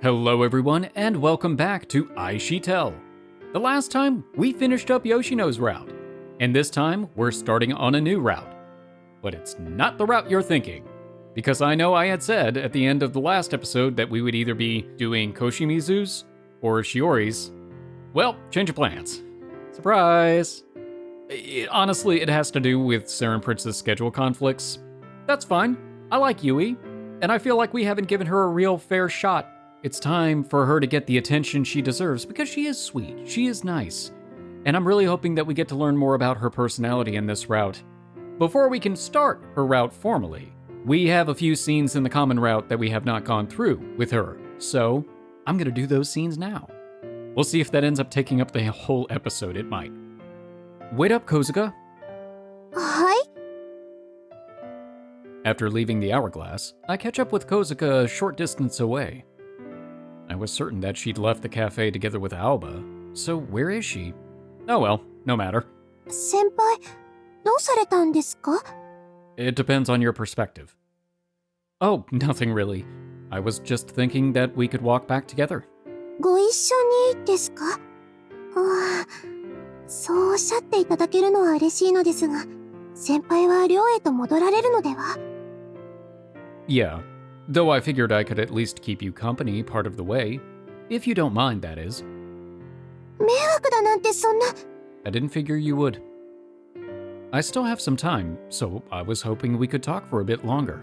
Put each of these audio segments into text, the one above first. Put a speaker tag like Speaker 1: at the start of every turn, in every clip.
Speaker 1: Hello everyone, and welcome back to IxSHE Tell. The last time, we finished up Yoshino's route, and this time, we're starting on a new route. But it's not the route you're thinking, because I know I had said at the end of the last episode that we would either be doing Koshimizu's or Shiori's. Well, change of plans. Surprise! Honestly, it has to do with Saren Prince's schedule conflicts. That's fine. I like Yui, and I feel like we haven't given her a real fair shot. It's time for her to get the attention she deserves because she is sweet, she is nice, and I'm really hoping that we get to learn more about her personality in this route. Before we can start her route formally, we have a few scenes in the common route that we have not gone through with her, so I'm gonna do those scenes now. We'll see if that ends up taking up the whole episode, it might. Wait up, Kozuka.
Speaker 2: Hi?
Speaker 1: After leaving the hourglass, I catch up with Kozuka a short distance away. I was certain that she'd left the cafe together with Aoba, so where is she? Oh well, no matter.
Speaker 2: 先輩、どうされたんですか?
Speaker 1: It depends on your perspective. Oh, nothing really. I was just thinking that we could walk back together.
Speaker 2: ご一緒にですか? そうおっしゃっていただけるのは嬉しいのですが、先輩は寮へと戻られるのでは?
Speaker 1: Yeah, though I figured I could at least keep you company part of the way. If you don't mind, that is.
Speaker 2: 迷惑だなんてそんな...
Speaker 1: I didn't figure you would. I still have some time, so I was hoping we could talk for a bit longer.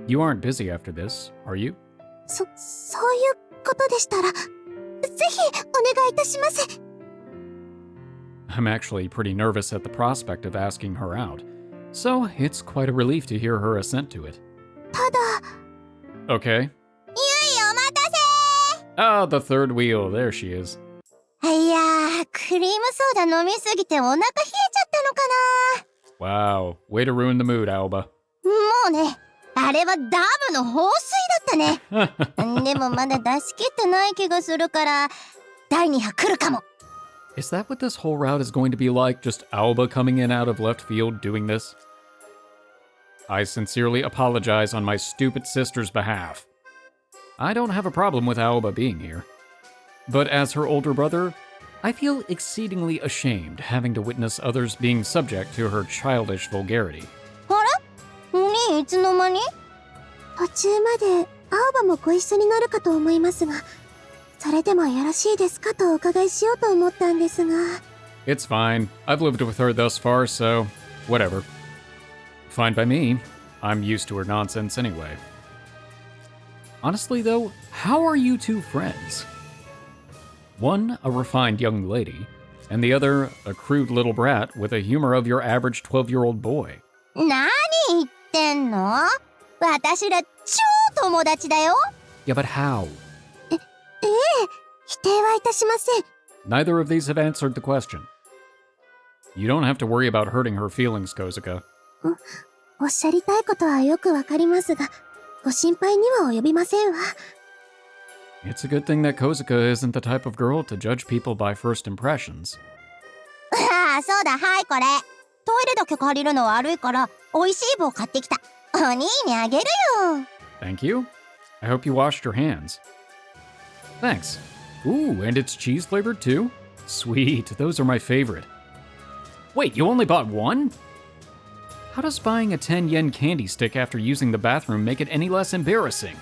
Speaker 1: You aren't busy after this, are you?
Speaker 2: そういうことでしたら、ぜひお願いいたします。
Speaker 1: I'm actually pretty nervous at the prospect of asking her out, so it's quite a relief to hear her assent to it.
Speaker 2: ただ...
Speaker 1: Okay.
Speaker 2: ゆい、お待たせ!
Speaker 1: Ah, the third wheel, there she is.
Speaker 2: いやー、クリームソーダ飲みすぎてお腹冷えちゃったのかな?
Speaker 1: Wow, way to ruin the mood, Aoba.
Speaker 2: もうね、あれはダムの放水だったね。でもまだ出し切ってない気がするから、第2波来るかも。
Speaker 1: Is that what this whole route is going to be like? Just Aoba coming in out of left field doing this? I sincerely apologize on my stupid sister's behalf. I don't have a problem with Aoba being here. But as her older brother, I feel exceedingly ashamed having to witness others being subject to her childish vulgarity.
Speaker 2: あら? お兄いつの間に? 途中まで青葉もご一緒になるかと思いますが、それでもよろしいですかとお伺いしようと思ったんですが。
Speaker 1: It's fine. I've lived with her thus far, so whatever. Fine by me. I'm used to her nonsense anyway. Honestly though, how are you two friends? One, a refined young lady, and the other, a crude little brat with the humor of your average 12-year-old boy.
Speaker 2: 何言ってんの? 私ら超友達だよ。
Speaker 1: Yeah, but how?
Speaker 2: ええ、否定はいたしません。
Speaker 1: Neither of these have answered the question. You don't have to worry about hurting her feelings, Kozuka.
Speaker 2: おっしゃりたいことはよくわかりますが、ご心配には及びませんわ。
Speaker 1: It's a good thing that Kozuka isn't the type of girl to judge people by first impressions.
Speaker 2: ああ、そうだ、はい、これ。トイレだけ借りるの悪いから、おいしい棒買ってきた。お兄にあげるよ。
Speaker 1: Thank you. I hope you washed your hands. Thanks. Ooh, and it's cheese flavored too? Sweet, those are my favorite. Wait, you only bought one? How does buying a 10-yen candy stick after using the bathroom make it any less embarrassing?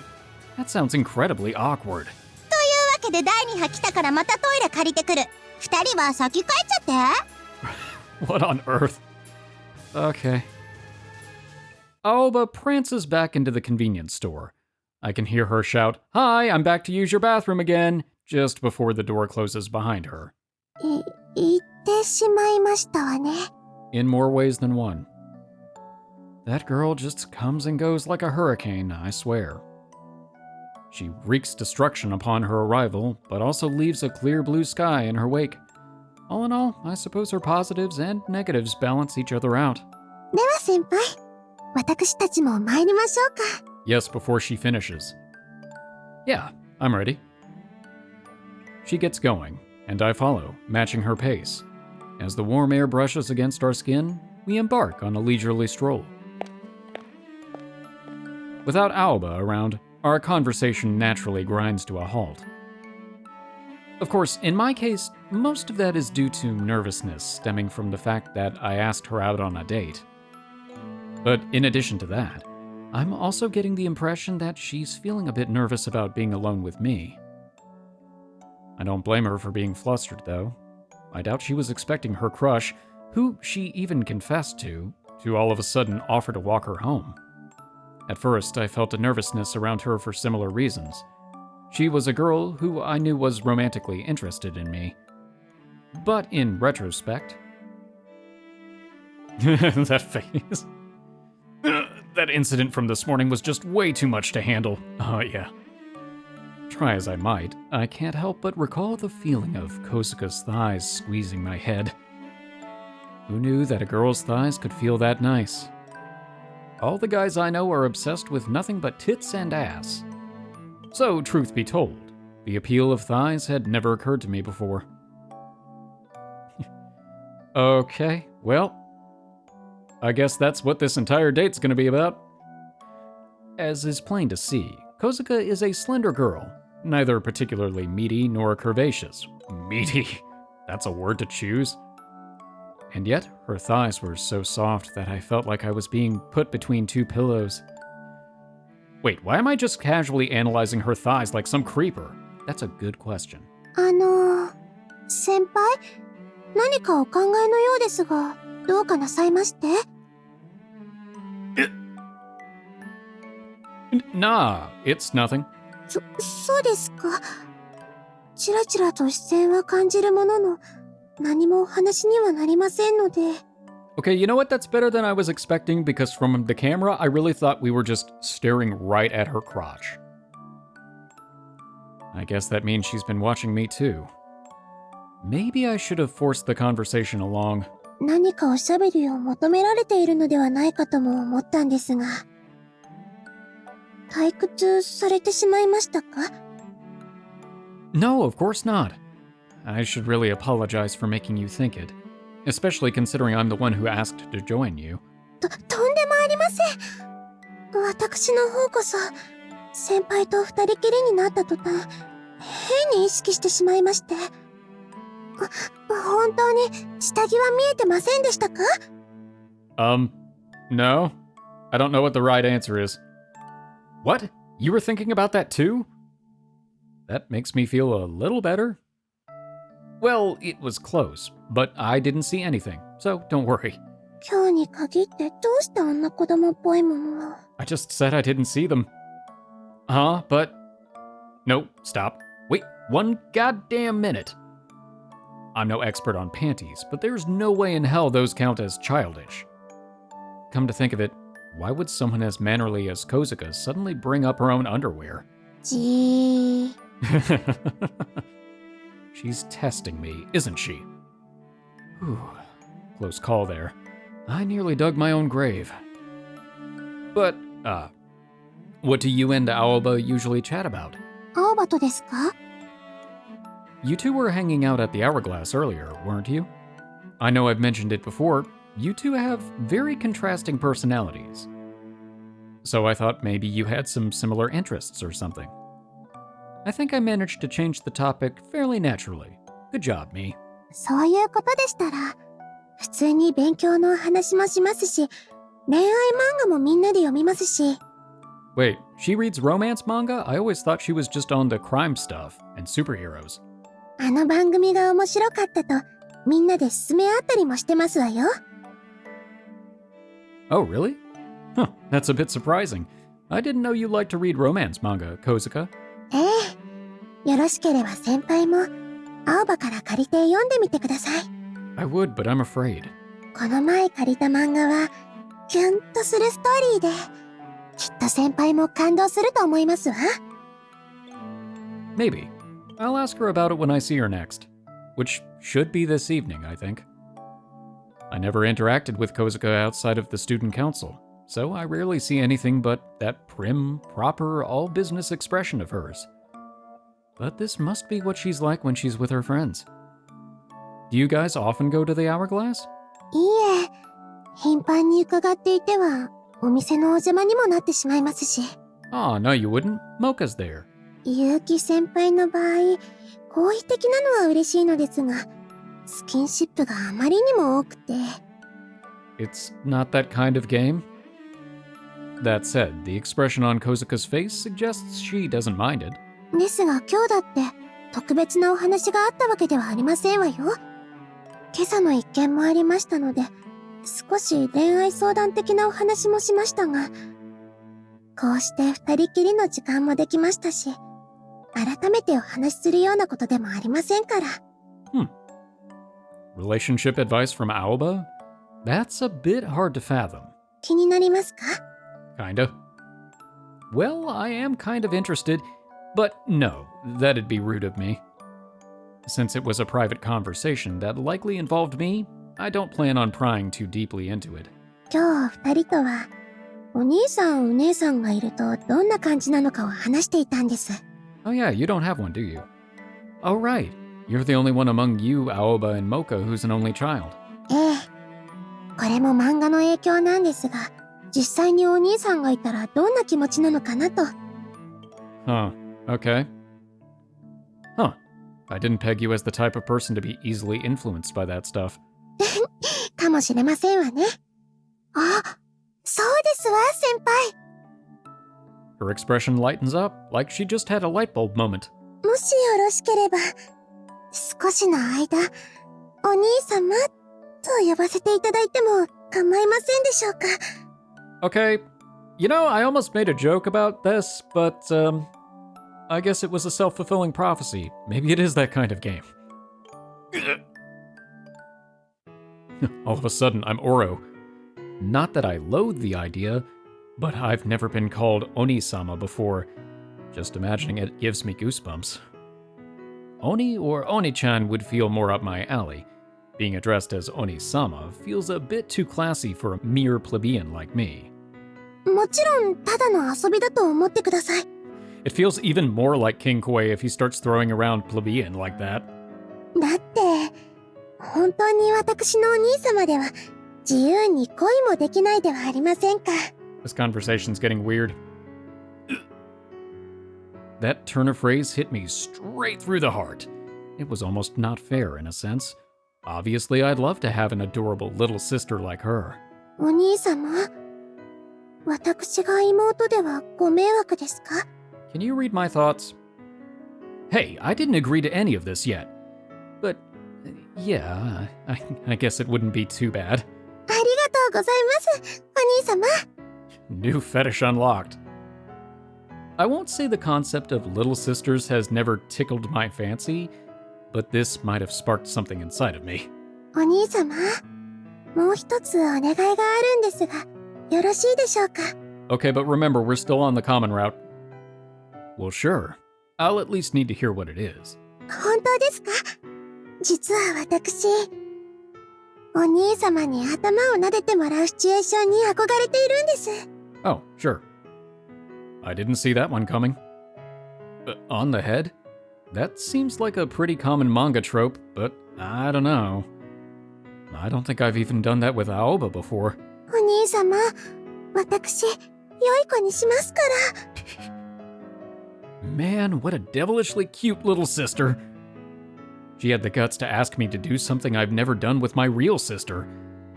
Speaker 1: That sounds incredibly awkward.
Speaker 2: というわけで第2波来たからまたトイレ借りてくる。二人は先帰っちゃって。
Speaker 1: What on earth? Okay. Aoba prances back into the convenience store. I can hear her shout, "Hi, I'm back to use your bathroom again," just before the door closes behind her.
Speaker 2: 行ってしまいましたわね。
Speaker 1: In more ways than one. That girl just comes and goes like a hurricane, I swear. She wreaks destruction upon her arrival, but also leaves a clear blue sky in her wake. All in all, I suppose her positives and negatives balance each other out.
Speaker 2: では先輩、私たちも参りましょうか。
Speaker 1: Yes, before she finishes. Yeah, I'm ready. She gets going, and I follow, matching her pace. As the warm air brushes against our skin, we embark on a leisurely stroll. Without Aoba around, our conversation naturally grinds to a halt. Of course, in my case, most of that is due to nervousness stemming from the fact that I asked her out on a date. But in addition to that, I'm also getting the impression that she's feeling a bit nervous about being alone with me. I don't blame her for being flustered, though. I doubt she was expecting her crush, who she even confessed to all of a sudden offer to walk her home. At first, I felt a nervousness around her for similar reasons. She was a girl who I knew was romantically interested in me. But in retrospect... that face... that incident from this morning was just way too much to handle. Oh yeah. Try as I might, I can't help but recall the feeling of Kozuka's thighs squeezing my head. Who knew that a girl's thighs could feel that nice? All the guys I know are obsessed with nothing but tits and ass. So, truth be told, the appeal of thighs had never occurred to me before. Okay, well, I guess that's what this entire date's gonna be about. As is plain to see, Kozuka is a slender girl, neither particularly meaty nor curvaceous. Meaty? That's a word to choose. And yet, her thighs were so soft that I felt like I was being put between two pillows. Wait, why am I just casually analyzing her thighs like some creeper? That's a good question.
Speaker 2: 先輩、何かお考えのようですが、どうかなさいまして？
Speaker 1: Nah, it's nothing.
Speaker 2: そうですか。ちらちらと視線は感じるものの、何もお話にはなりませんので。
Speaker 1: Okay, you know what? That's better than I was expecting because from the camera, I really thought we were just staring right at her crotch. I guess that means she's been watching me too. Maybe I should have forced the conversation along.
Speaker 2: 何かおしゃべりを求められているのではないかとも思ったんですが。退屈されてしまいましたか？
Speaker 1: No, of course not. I should really apologize for making you think it. Especially considering I'm the one who asked to join you.
Speaker 2: とんでもありません。私の方こそ、先輩と二人きりになった途端、変に意識してしまいまして。本当に下着は見えてませんでしたか？
Speaker 1: No. I don't know what the right answer is. What? You were thinking about that too? That makes me feel a little better. Well, it was close, but I didn't see anything, so don't worry.
Speaker 2: 今日に限ってどうしてあんな子供っぽいものを。
Speaker 1: I just said I didn't see them. But... No, stop. Wait, one goddamn minute. I'm no expert on panties, but there's no way in hell those count as childish. Come to think of it, why would someone as mannerly as Kozuka suddenly bring up her own underwear?
Speaker 2: じー。
Speaker 1: She's testing me, isn't she? Whew, close call there. I nearly dug my own grave. But, what do you and Aoba usually chat about?
Speaker 2: 青葉とですか？
Speaker 1: You two were hanging out at the Hourglass earlier, weren't you? I know I've mentioned it before, you two have very contrasting personalities. So I thought maybe you had some similar interests or something. I think I managed to change the topic fairly naturally. Good job, me.
Speaker 2: そういうことでしたら、普通に勉強の話もしますし、恋愛漫画もみんなで読みますし。
Speaker 1: Wait, she reads romance manga? I always thought she was just on the crime stuff and superheroes.
Speaker 2: あの番組が面白かったと、みんなで勧め合ったりもしてますわよ。
Speaker 1: Oh, really? Huh, that's a bit surprising. I didn't know you liked to read romance manga, Kozuka.
Speaker 2: ええ。よろしければ先輩も、青葉から借りて読んでみてください。
Speaker 1: I would, but I'm afraid.
Speaker 2: この前借りた漫画は、キュンとするストーリーで、きっと先輩も感動すると思いますわ。
Speaker 1: Maybe. I'll ask her about it when I see her next. Which should be this evening, I think. I never interacted with Kozuka outside of the student council, so I rarely see anything but that prim, proper, all-business expression of hers. But this must be what she's like when she's with her friends. Do you guys often go to the Hourglass?
Speaker 2: いいえ、頻繁に伺っていては、お店のお邪魔にもなってしまいますし。
Speaker 1: Aw, no you wouldn't. Mocha's there.
Speaker 2: 結城先輩の場合、好意的なのは嬉しいのですが、スキンシップがあまりにも多くて。
Speaker 1: It's not that kind of game. That said, the expression on Kozuka's face suggests she doesn't mind it.
Speaker 2: ですが今日だって特別なお話があったわけではありませんわよ。今朝の一件もありましたので、少し恋愛相談的なお話もしましたが、こうして二人きりの時間もできましたし、改めてお話しするようなことでもありませんから。
Speaker 1: Relationship advice from Aoba? That's a bit hard to fathom.
Speaker 2: 気になりますか？
Speaker 1: Kinda. Well, I am kind of interested, but no, that'd be rude of me. Since it was a private conversation that likely involved me, I don't plan on prying too deeply into it.
Speaker 2: 今日二人とは、お兄さんお姉さんがいるとどんな感じなのかを話していたんです。
Speaker 1: Oh yeah, you don't have one, do you? Oh right, you're the only one among you, Aoba, and Mocha who's an only child.
Speaker 2: ええ。これも漫画の影響なんですが、実際にお兄さんがいたらどんな気持ちなのかなと。
Speaker 1: Huh, okay. Huh, I didn't peg you as the type of person to be easily influenced by that stuff.
Speaker 2: かもしれませんわね。あ、そうですわ、先輩。
Speaker 1: Her expression lightens up, like she just had a light bulb moment.
Speaker 2: もしよろしければ、少しの間、お兄様と呼ばせていただいても構いませんでしょうか。
Speaker 1: Okay, you know, I almost made a joke about this, but, I guess it was a self-fulfilling prophecy. Maybe it is that kind of game. All of a sudden, I'm Oro. Not that I loathe the idea, but I've never been called Oni-sama before. Just imagining it gives me goosebumps. Oni or Oni-chan would feel more up my alley. Being addressed as Oni-sama feels a bit too classy for a mere plebeian like me.
Speaker 2: もちろんただの遊びだと思ってください。
Speaker 1: It feels even more like King Koei if he starts throwing around plebeian like that.
Speaker 2: だって、本当に私のお兄様では自由に恋もできないではありませんか。
Speaker 1: This conversation's getting weird. That turn of phrase hit me straight through the heart. It was almost not fair in a sense. Obviously, I'd love to have an adorable little sister like her.
Speaker 2: お兄様、私が妹ではご迷惑ですか？
Speaker 1: Can you read my thoughts? Hey, I didn't agree to any of this yet. But, yeah, I guess it wouldn't be too bad.
Speaker 2: ありがとうございます、お兄様。
Speaker 1: New fetish unlocked. I won't say the concept of little sisters has never tickled my fancy, but this might have sparked something inside of me.
Speaker 2: お兄様、もう一つお願いがあるんですが、よろしいでしょうか？
Speaker 1: Okay, but remember, we're still on the common route. Well, sure. I'll at least need to hear what it is.
Speaker 2: 本当ですか？実は私、お兄様に頭を撫でてもらうシチュエーションに憧れているんです。
Speaker 1: Oh, sure. I didn't see that one coming. On the head? That seems like a pretty common manga trope, but I don't know. I don't think I've even done that with Aoba before.
Speaker 2: お兄様、私、良い子にしますから。
Speaker 1: Man, what a devilishly cute little sister. She had the guts to ask me to do something I've never done with my real sister.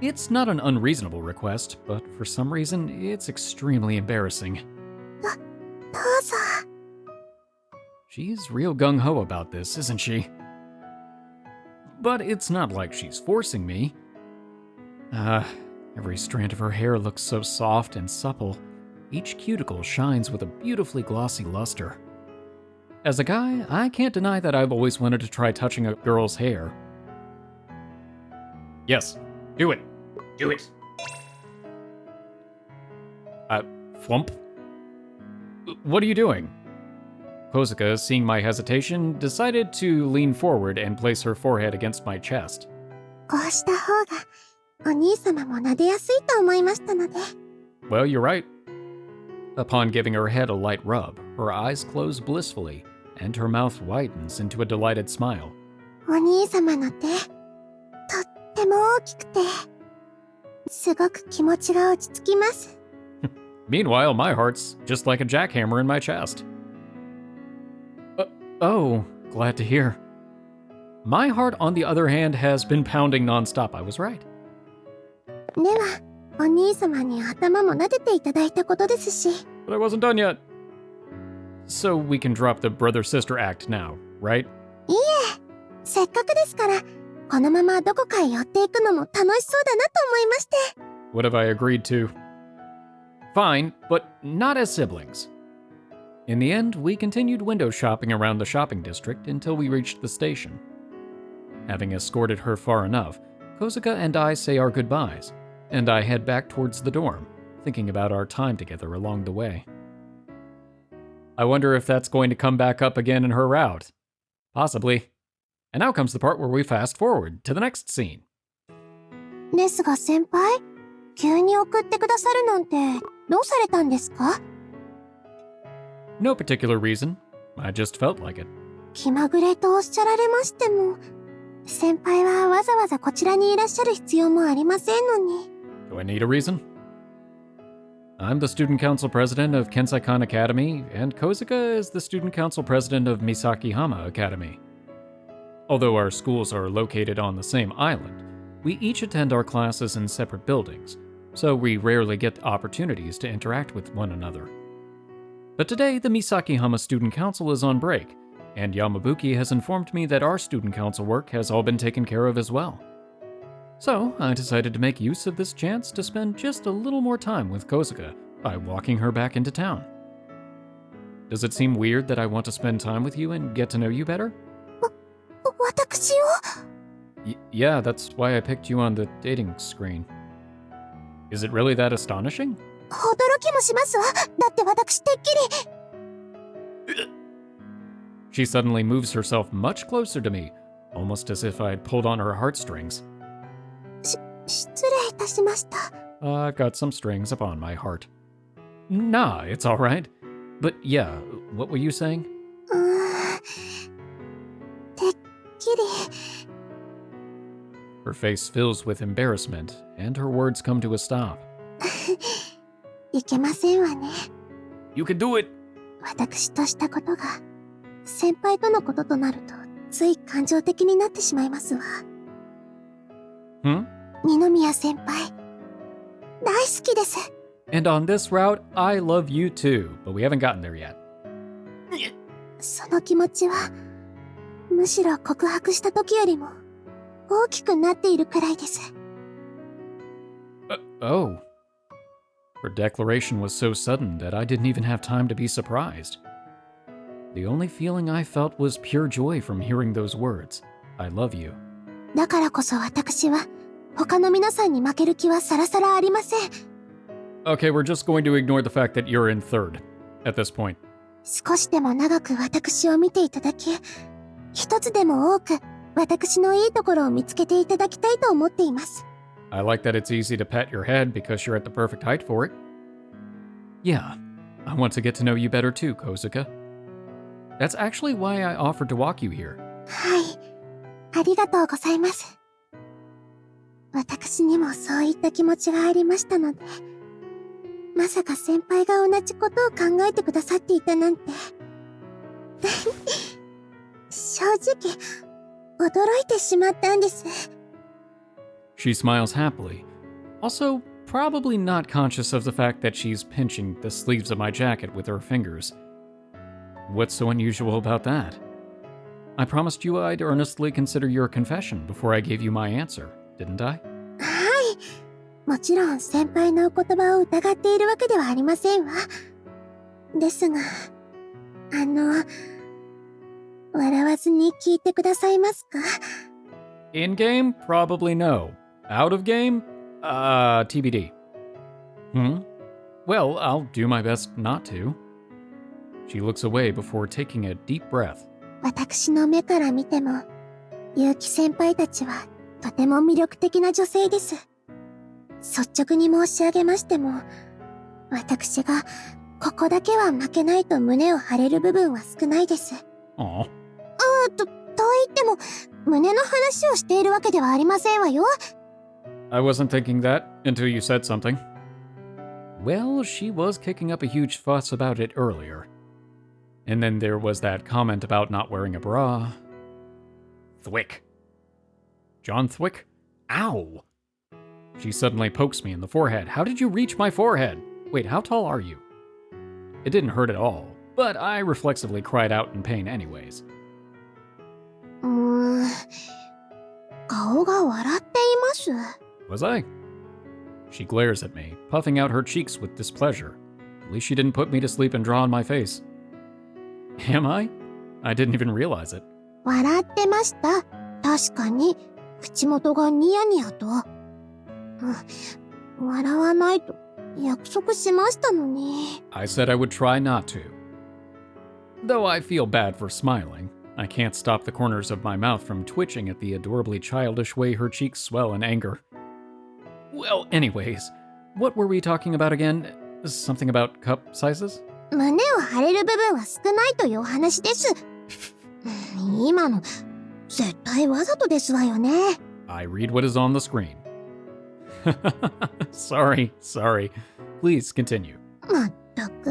Speaker 1: It's not an unreasonable request, but for some reason, it's extremely embarrassing.
Speaker 2: どうぞ。
Speaker 1: She's real gung-ho about this, isn't she? But it's not like she's forcing me. Every strand of her hair looks so soft and supple. Each cuticle shines with a beautifully glossy luster. As a guy, I can't deny that I've always wanted to try touching a girl's hair. Yes, do it. Do it. Flump? What are you doing? Kozuka, seeing my hesitation, decided to lean forward and place her forehead against my chest.
Speaker 2: こうした方が、お兄様も撫でやすいと思いましたので。
Speaker 1: Well, you're right. Upon giving her head a light rub, her eyes close blissfully, and her mouth widens into a delighted smile.
Speaker 2: お兄様の手、とっても大きくて、すごく気持ちが落ち着きます。
Speaker 1: Meanwhile, my heart's just like a jackhammer in my chest. Oh, glad to hear. My heart, on the other hand, has been pounding nonstop. I was right.
Speaker 2: では、お兄様に頭も撫でていただいたことですし。
Speaker 1: But I wasn't done yet. So we can drop the brother-sister act now, right?
Speaker 2: いいえ、せっかくですから、このままどこかへ寄っていくのも楽しそうだなと思いまして。
Speaker 1: What have I agreed to? Fine, but not as siblings. In the end, we continued window shopping around the shopping district until we reached the station. Having escorted her far enough, Kozuka and I say our goodbyes, and I head back towards the dorm, thinking about our time together along the way. I wonder if that's going to come back up again in her route. Possibly. And now comes the part where we fast forward to the next scene.
Speaker 2: ですが先輩、急に送ってくださるなんてどうされたんですか？
Speaker 1: No particular reason. I just felt like it.
Speaker 2: 気まぐれとおっしゃられましても、先輩はわざわざこちらにいらっしゃる必要もありませんのに。
Speaker 1: Do I need a reason? I'm the student council president of Kenseikan Academy, and Kozuka is the student council president of Misakihama Academy. Although our schools are located on the same island, we each attend our classes in separate buildings, so we rarely get opportunities to interact with one another. But today, the Misakihama Student Council is on break, and Yamabuki has informed me that our student council work has all been taken care of as well. So, I decided to make use of this chance to spend just a little more time with Kozuka by walking her back into town. Does it seem weird that I want to spend time with you and get to know you better?
Speaker 2: 私を？
Speaker 1: Yeah, that's why I picked you on the dating screen. Is it really that astonishing?
Speaker 2: 驚きもしますわ。だって私てっきり。
Speaker 1: She suddenly moves herself much closer to me, almost as if I'd pulled on her heartstrings.
Speaker 2: 失礼いたしました。
Speaker 1: I've got some strings upon my heart. Nah, it's all right. But yeah, what were you saying?
Speaker 2: てっきり。
Speaker 1: Her face fills with embarrassment, and her words come to a stop.
Speaker 2: いけませんわね。
Speaker 1: You can do it!
Speaker 2: 私としたことが先輩とのこととなるとつい感情的になってしまいますわ。二宮先輩、大好きです。
Speaker 1: And on this route, I love you too, but we haven't gotten there yet.
Speaker 2: その気持ちはむしろ告白した時よりも大きくなっているくらいです。
Speaker 1: Oh. Her declaration was so sudden that I didn't even have time to be surprised. The only feeling I felt was pure joy from hearing those words. I love you.
Speaker 2: だからこそ私は他の皆さんに負ける気はさらさらありません。
Speaker 1: Okay, we're just going to ignore the fact that you're in third at this point.
Speaker 2: 少しでも長く私を見ていただき、一つでも多く私のいいところを見つけていただきたいと思っています。
Speaker 1: I like that it's easy to pat your head because you're at the perfect height for it. Yeah, I want to get to know you better too, Kozuka. That's actually why I offered to walk you here.
Speaker 2: はい、ありがとうございます。私にもそういった気持ちがありましたので、まさか先輩が同じことを考えてくださっていたなんて。正直、驚いてしまったんです。
Speaker 1: She smiles happily, also probably not conscious of the fact that she's pinching the sleeves of my jacket with her fingers. What's so unusual about that? I promised you I'd earnestly consider your confession before I gave you my answer, didn't I?
Speaker 2: はい。もちろん先輩のお言葉を疑っているわけではありませんわ。ですが、笑わずに聞いてくださいますか？
Speaker 1: In-game? Probably no. Out of game? TBD. Well, I'll do my best not to. She looks away before taking a deep breath.
Speaker 2: 私の目から見ても、結城先輩たちはとても魅力的な女性です。率直に申し上げましても、私がここだけは負けないと胸を張れる部分は少ないです。と言っても、胸の話をしているわけではありませんわよ。
Speaker 1: I wasn't thinking that until you said something. Well, she was kicking up a huge fuss about it earlier. And then there was that comment about not wearing a bra. Thwick. John Thwick? Ow! She suddenly pokes me in the forehead. How did you reach my forehead? Wait, how tall are you? It didn't hurt at all, but I reflexively cried out in pain anyways.
Speaker 2: 顔が笑っています。
Speaker 1: Was I? She glares at me, puffing out her cheeks with displeasure. At least she didn't put me to sleep and draw on my face. Am I? I didn't even realize it.
Speaker 2: 笑ってました。確かに、口元がニヤニヤと。笑わないと約束しましたのに。
Speaker 1: I said I would try not to. Though I feel bad for smiling, I can't stop the corners of my mouth from twitching at the adorably childish way her cheeks swell in anger. Well, anyways, what were we talking about again? Something about cup sizes?
Speaker 2: 胸を張れる部分は少ないというお話です。今の、絶対わざとですわよね。
Speaker 1: I read what is on the screen. Sorry. Please continue.
Speaker 2: まったく。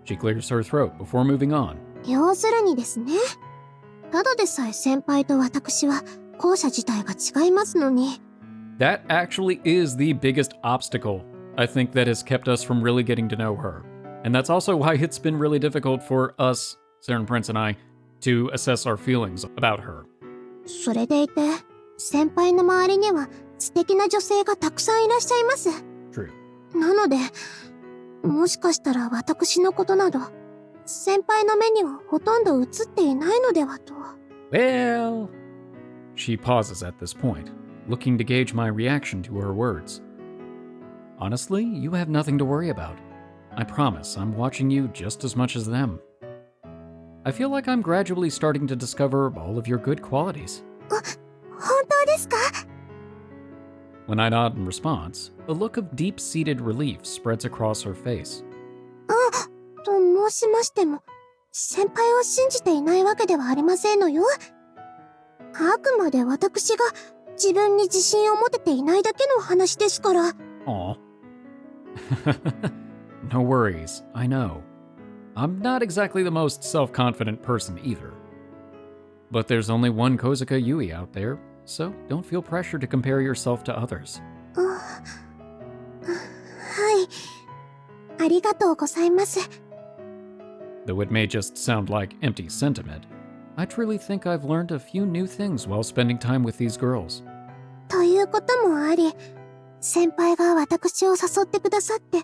Speaker 1: She clears her throat before moving on.
Speaker 2: 要するにですね。ただでさえ先輩と私は校舎自体が違いますのに。
Speaker 1: That actually is the biggest obstacle, I think, that has kept us from really getting to know her. And that's also why it's been really difficult for us, Saren Prince and I, to assess our feelings about her.
Speaker 2: それでいて、先輩の周りには素敵な女性がたくさんいらっしゃいます。
Speaker 1: True.
Speaker 2: なので、もしかしたら私のことなど、先輩の目にはほとんど映っていないのではと。
Speaker 1: Well... She pauses at this point, looking to gauge my reaction to her words. Honestly, you have nothing to worry about. I promise I'm watching you just as much as them. I feel like I'm gradually starting to discover all of your good qualities.
Speaker 2: 本当ですか?
Speaker 1: When I nod in response, a look of deep-seated relief spreads across her face.
Speaker 2: と申しましても、先輩を信じていないわけではありませんのよ。あくまで私が自分に自信を持てていないだけの話ですから。
Speaker 1: Aw. No worries, I know. I'm not exactly the most self-confident person either. But there's only one Kozuka Yui out there, so don't feel pressure to compare yourself to others.
Speaker 2: はい。ありがとうございます。
Speaker 1: Though it may just sound like empty sentiment, I truly think I've learned a few new things while spending time with these girls.
Speaker 2: ということもあり、先輩が私を誘ってくださって、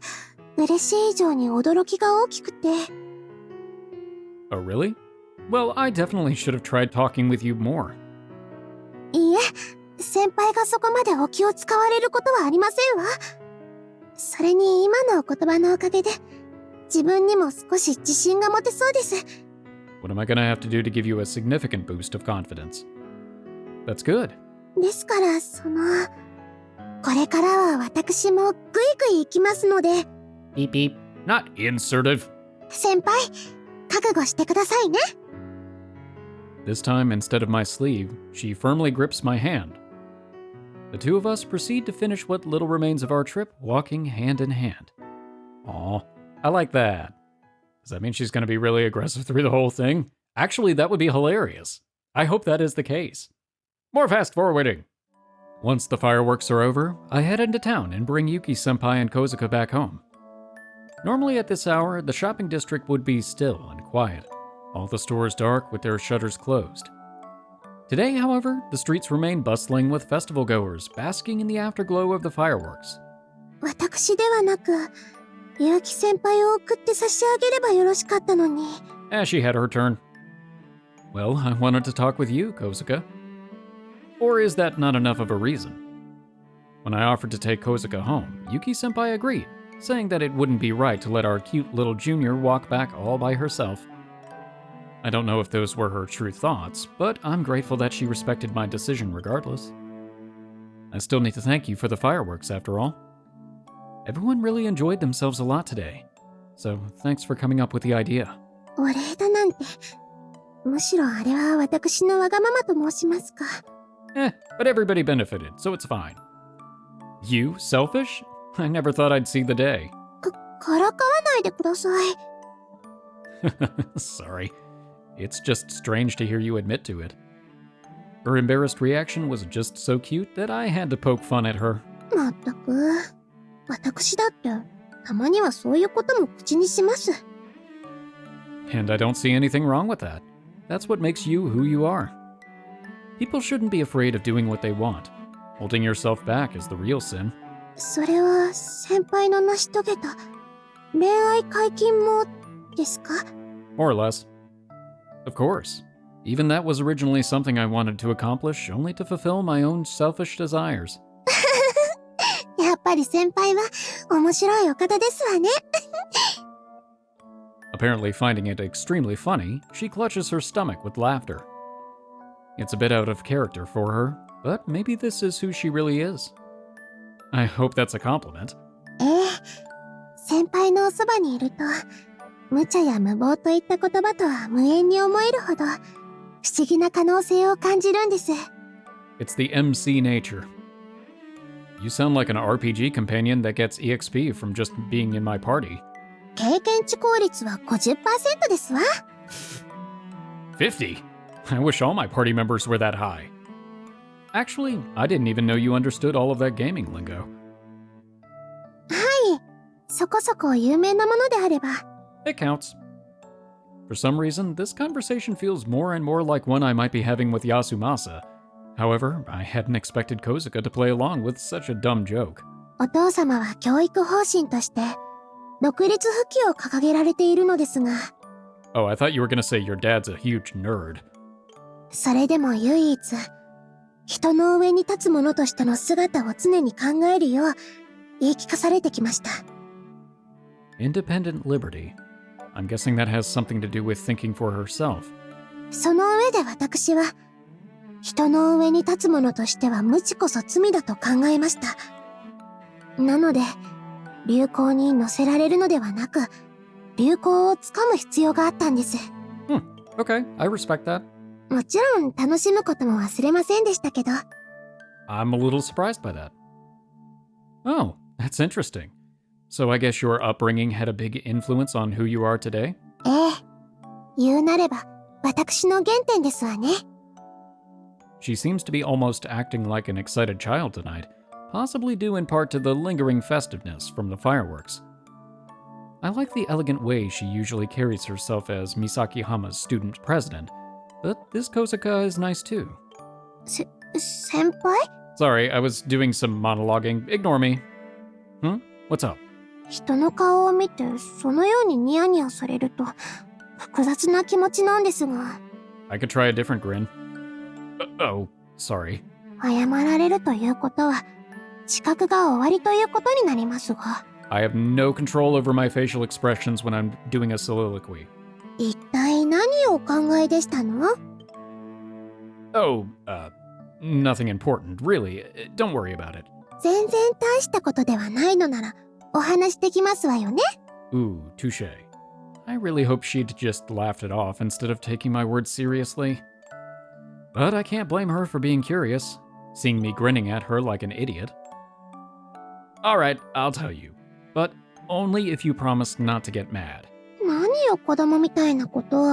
Speaker 2: 嬉しい以上に驚きが大きくて。
Speaker 1: Oh, really? Well, I definitely should have tried talking with you more.
Speaker 2: いいえ、先輩がそこまでお気を使われることはありませんわ。それに今のお言葉のおかげで、自分にも少し自信が持てそうです。
Speaker 1: What am I gonna have to do to give you a significant boost of confidence? That's good.
Speaker 2: ですから、これからは私もグイグイ行きますので。
Speaker 1: Beep beep. Not insertive.
Speaker 2: 先輩、覚悟してくださいね。
Speaker 1: This time, instead of my sleeve, she firmly grips my hand. The two of us proceed to finish what little remains of our trip walking hand in hand. Aw, I like that. Does that mean she's going to be really aggressive through the whole thing? Actually, that would be hilarious. I hope that is the case. More fast-forwarding. Once the fireworks are over, I head into town and bring Yuki-senpai and Kozuka back home. Normally at this hour, the shopping district would be still and quiet, all the stores dark with their shutters closed. Today, however, the streets remain bustling with festival goers basking in the afterglow of the fireworks.
Speaker 2: 私ではなく、結城先輩を送って差し上げればよろしかったのに。
Speaker 1: As she had her turn. Well, I wanted to talk with you, Kozuka. Or is that not enough of a reason? When I offered to take Kozuka home, Yuki-senpai agreed, saying that it wouldn't be right to let our cute little junior walk back all by herself. I don't know if those were her true thoughts, but I'm grateful that she respected my decision regardless. I still need to thank you for the fireworks, after all. Everyone really enjoyed themselves a lot today, so thanks for coming up with the idea.
Speaker 2: お礼だなんて、むしろあれは私のわがままと申しますか。
Speaker 1: But everybody benefited, so it's fine. You selfish? I never thought I'd see the day.
Speaker 2: からかわないでください。
Speaker 1: Sorry. It's just strange to hear you admit to it. Her embarrassed reaction was just so cute that I had to poke fun at her.
Speaker 2: まったく、私だってたまにはそういうことも口にします。
Speaker 1: And I don't see anything wrong with that. That's what makes you who you are. People shouldn't be afraid of doing what they want. Holding yourself back is the real sin.
Speaker 2: それは先輩の成し遂げた恋愛解禁もですか？
Speaker 1: More or less. Of course. Even that was originally something I wanted to accomplish, only to fulfill my own selfish desires.
Speaker 2: やっぱり先輩は面白いお方ですわね。
Speaker 1: Apparently finding it extremely funny, she clutches her stomach with laughter. It's a bit out of character for her, but maybe this is who she really is. I hope that's a compliment.
Speaker 2: ええ、先輩のおそばにいると、無茶や無謀といった言葉とは無縁に思えるほど、不思議な可能性を感じるんです。
Speaker 1: It's the MC nature. You sound like an RPG companion that gets EXP from just being in my party.
Speaker 2: 経験値効率は 50% ですわ。
Speaker 1: 50? I wish all my party members were that high. Actually, I didn't even know you understood all of that gaming lingo.
Speaker 2: はい、そこそこ有名なものであれば。
Speaker 1: It counts. For some reason, this conversation feels more and more like one I might be having with Yasumasa. However, I hadn't expected Kozuka to play along with such a dumb joke.
Speaker 2: お父様は教育方針として、独立不起を掲げられているのですが。
Speaker 1: Oh, I thought you were gonna say your dad's a huge nerd.
Speaker 2: それでも唯一、人の上に立つ者としての姿を常に考えるよう言い聞かされてきました。
Speaker 1: Independent liberty. I'm guessing that has something to do with thinking for herself.
Speaker 2: その上で私は、人の上に立つ者としては無知こそ罪だと考えました。なので、流行に乗せられるのではなく、流行をつかむ必要があったんです。
Speaker 1: Okay, I respect that.
Speaker 2: もちろん楽しむことも忘れませんでしたけど。
Speaker 1: I'm a little surprised by that. Oh, that's interesting. So I guess your upbringing had a big influence on who you are today?
Speaker 2: ええ。言うなれば、私の原点ですわね。
Speaker 1: She seems to be almost acting like an excited child tonight, possibly due in part to the lingering festiveness from the fireworks. I like the elegant way she usually carries herself as Misakihama's student president, but this Kozuka is nice too.
Speaker 2: 先輩？
Speaker 1: Sorry, I was doing some monologuing. Ignore me. What's up?
Speaker 2: 人の顔を見てそのようにニヤニヤされると複雑な気持ちなんですが。
Speaker 1: I could try a different grin. Oh, sorry.
Speaker 2: 謝られるということは知覚が終わりということになりますが。
Speaker 1: I have no control over my facial expressions when I'm doing a soliloquy.
Speaker 2: 一体何をお考えでしたの？
Speaker 1: Oh, nothing important, really. Don't worry about it.
Speaker 2: 全然大したことではないのならお話できますわよね。
Speaker 1: Ooh, touche. I really hope she'd just laughed it off instead of taking my words seriously. But I can't blame her for being curious, seeing me grinning at her like an idiot. Alright, I'll tell you. But only if you promise not to get mad.
Speaker 2: 何よ子供みたいなことを。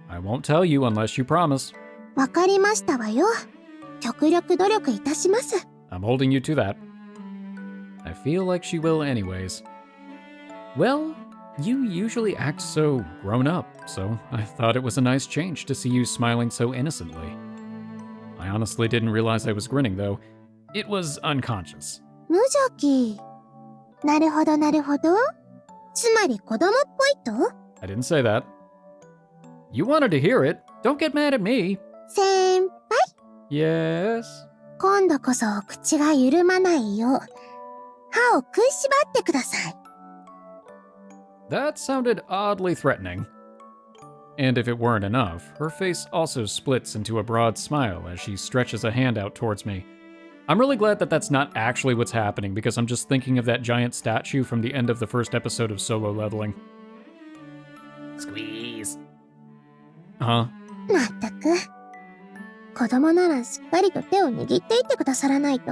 Speaker 1: I won't tell you unless you promise.
Speaker 2: わかりましたわよ。極力努力いたします。
Speaker 1: I'm holding you to that. I feel like she will anyways. Well, you usually act so grown up, so I thought it was a nice change to see you smiling so innocently. I honestly didn't realize I was grinning though. It was unconscious.
Speaker 2: 無邪気。なるほどなるほど。つまり子供っぽいと？
Speaker 1: I didn't say that. You wanted to hear it. Don't get mad at me.
Speaker 2: 先輩？
Speaker 1: Yes?
Speaker 2: 今度こそ口が緩まないよう歯を食いしばってください。
Speaker 1: That sounded oddly threatening. And if it weren't enough, her face also splits into a broad smile as she stretches a hand out towards me. I'm really glad that that's not actually what's happening because I'm just thinking of that giant statue from the end of the first episode of Solo Leveling. Squeeze. Huh?
Speaker 2: まったく。子供ならしっかりと手を握っていてくださらないと、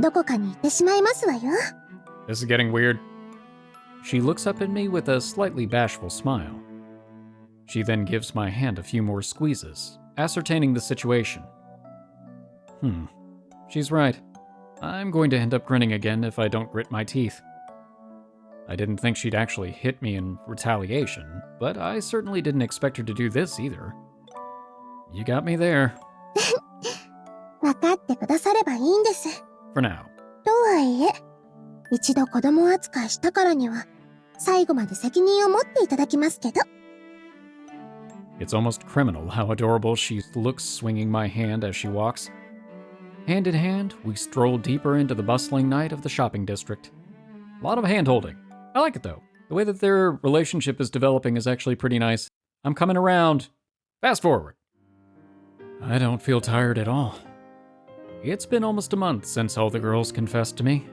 Speaker 2: どこかに行ってしまいますわよ。
Speaker 1: This is getting weird. She looks up at me with a slightly bashful smile. She then gives my hand a few more squeezes, ascertaining the situation. She's right. I'm going to end up grinning again if I don't grit my teeth. I didn't think she'd actually hit me in retaliation, but I certainly didn't expect her to do this either. You got me there.
Speaker 2: わかってくださればいいんです。
Speaker 1: For now.
Speaker 2: とはいえ、一度子供扱いしたからには、最後まで責任を持っていただきますけど。
Speaker 1: It's almost criminal how adorable she looks swinging my hand as she walks. Hand in hand, we stroll deeper into the bustling night of the shopping district. A lot of hand-holding. I like it though. The way that their relationship is developing is actually pretty nice. I'm coming around. Fast forward. I don't feel tired at all. It's been almost a month since all the girls confessed to me.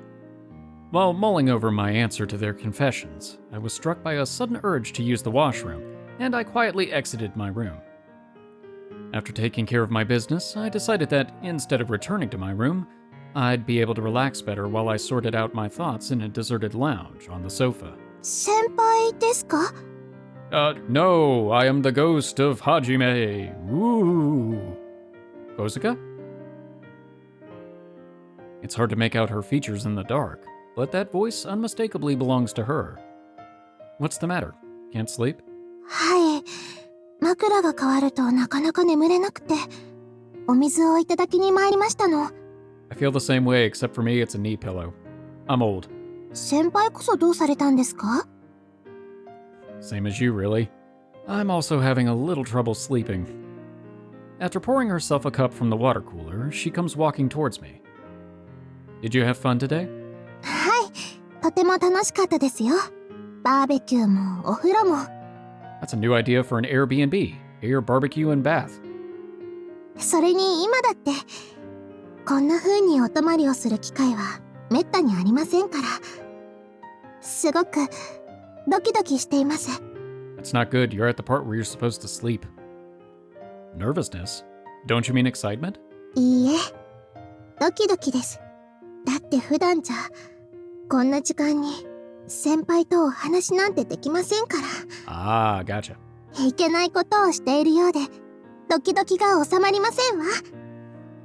Speaker 1: While mulling over my answer to their confessions, I was struck by a sudden urge to use the washroom, and I quietly exited my room. After taking care of my business, I decided that instead of returning to my room, I'd be able to relax better while I sorted out my thoughts in a deserted lounge on the sofa.
Speaker 2: 先輩ですか?
Speaker 1: No, I am the ghost of Hajime. Ooh. Kozuka? It's hard to make out her features in the dark, but that voice unmistakably belongs to her. What's the matter? Can't sleep?
Speaker 2: はい。枕が変わるとなかなか眠れなくて、お水をいただきに参りましたの。
Speaker 1: I feel the same way, except for me, it's a knee pillow. I'm old.
Speaker 2: 先輩こそどうされたんですか?
Speaker 1: Same as you, really. I'm also having a little trouble sleeping. After pouring herself a cup from the water cooler, she comes walking towards me. Did you have fun today?
Speaker 2: はい。とても楽しかったですよ。バーベキューもお風呂も。
Speaker 1: That's a new idea for an Airbnb. Air barbecue and bath.
Speaker 2: それに今だって、こんな風にお泊まりをする機会はめったにありませんから。すごくドキドキしています。
Speaker 1: That's not good. You're at the part where you're supposed to sleep. Nervousness? Don't you mean excitement?
Speaker 2: いいえ、ドキドキです。だって普段じゃ、こんな時間に先輩とお話なんてできませんから。
Speaker 1: Ah, gotcha.
Speaker 2: いけないことをしているようで、ドキドキが収まりませんわ。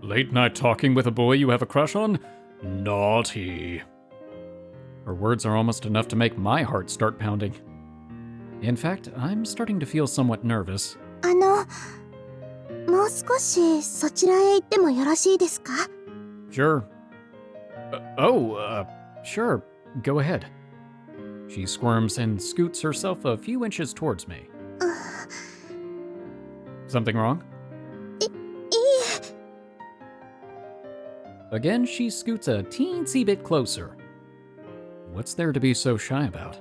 Speaker 1: Late night talking with a boy you have a crush on? Naughty. Her words are almost enough to make my heart start pounding. In fact, I'm starting to feel somewhat nervous.
Speaker 2: もう少しそちらへ行ってもよろしいですか?
Speaker 1: Sure. Sure. Go ahead. She squirms and scoots herself a few inches towards me. Something wrong?
Speaker 2: いいえ。
Speaker 1: Again, she scoots a teensy bit closer. What's there to be so shy about?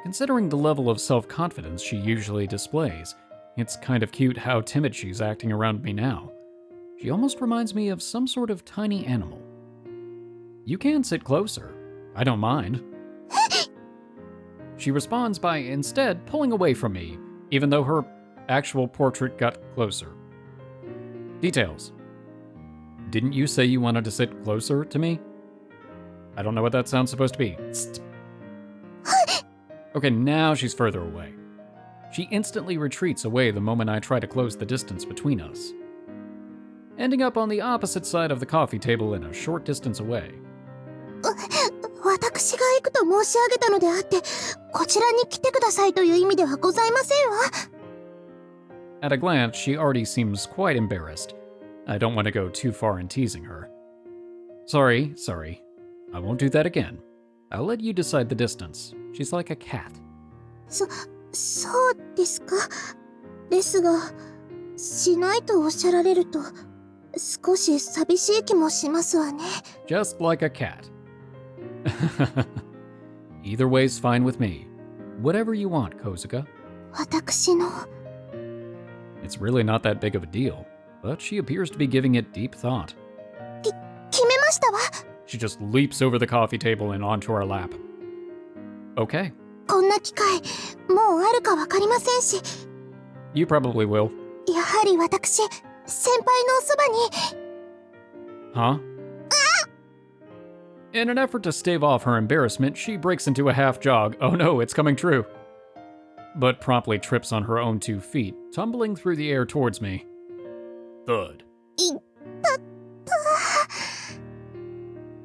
Speaker 1: Considering the level of self-confidence she usually displays, it's kind of cute how timid she's acting around me now. She almost reminds me of some sort of tiny animal. You can sit closer. I don't mind. She responds by instead pulling away from me, even though her actual portrait got closer. Details. Didn't you say you wanted to sit closer to me? I don't know what that sound's supposed to be. Okay, now she's further away. She instantly retreats away the moment I try to close the distance between us, ending up on the opposite side of the coffee table and a short distance away.
Speaker 2: 私が行くと申し上げたのであって、こちらに来てくださいという意味ではございませんわ。
Speaker 1: At a glance, she already seems quite embarrassed. I don't want to go too far in teasing her. Sorry. I won't do that again. I'll let you decide the distance. She's like a cat.
Speaker 2: そうですか。ですが、しないとおっしゃられると、少し寂しい気もしますわね。
Speaker 1: Just like a cat. Either way's fine with me. Whatever you want, Kozuka.
Speaker 2: 私の。
Speaker 1: It's really not that big of a deal, but she appears to be giving it deep thought.
Speaker 2: 決めましたわ。
Speaker 1: She just leaps over the coffee table and onto our lap. Okay.
Speaker 2: こんな機会、もうあるかわかりませんし。
Speaker 1: You probably will.
Speaker 2: やはり私、先輩のおそばに。
Speaker 1: Huh? In an effort to stave off her embarrassment, she breaks into a half jog. Oh no, it's coming true. But promptly trips on her own 2 feet, tumbling through the air towards me. Thud.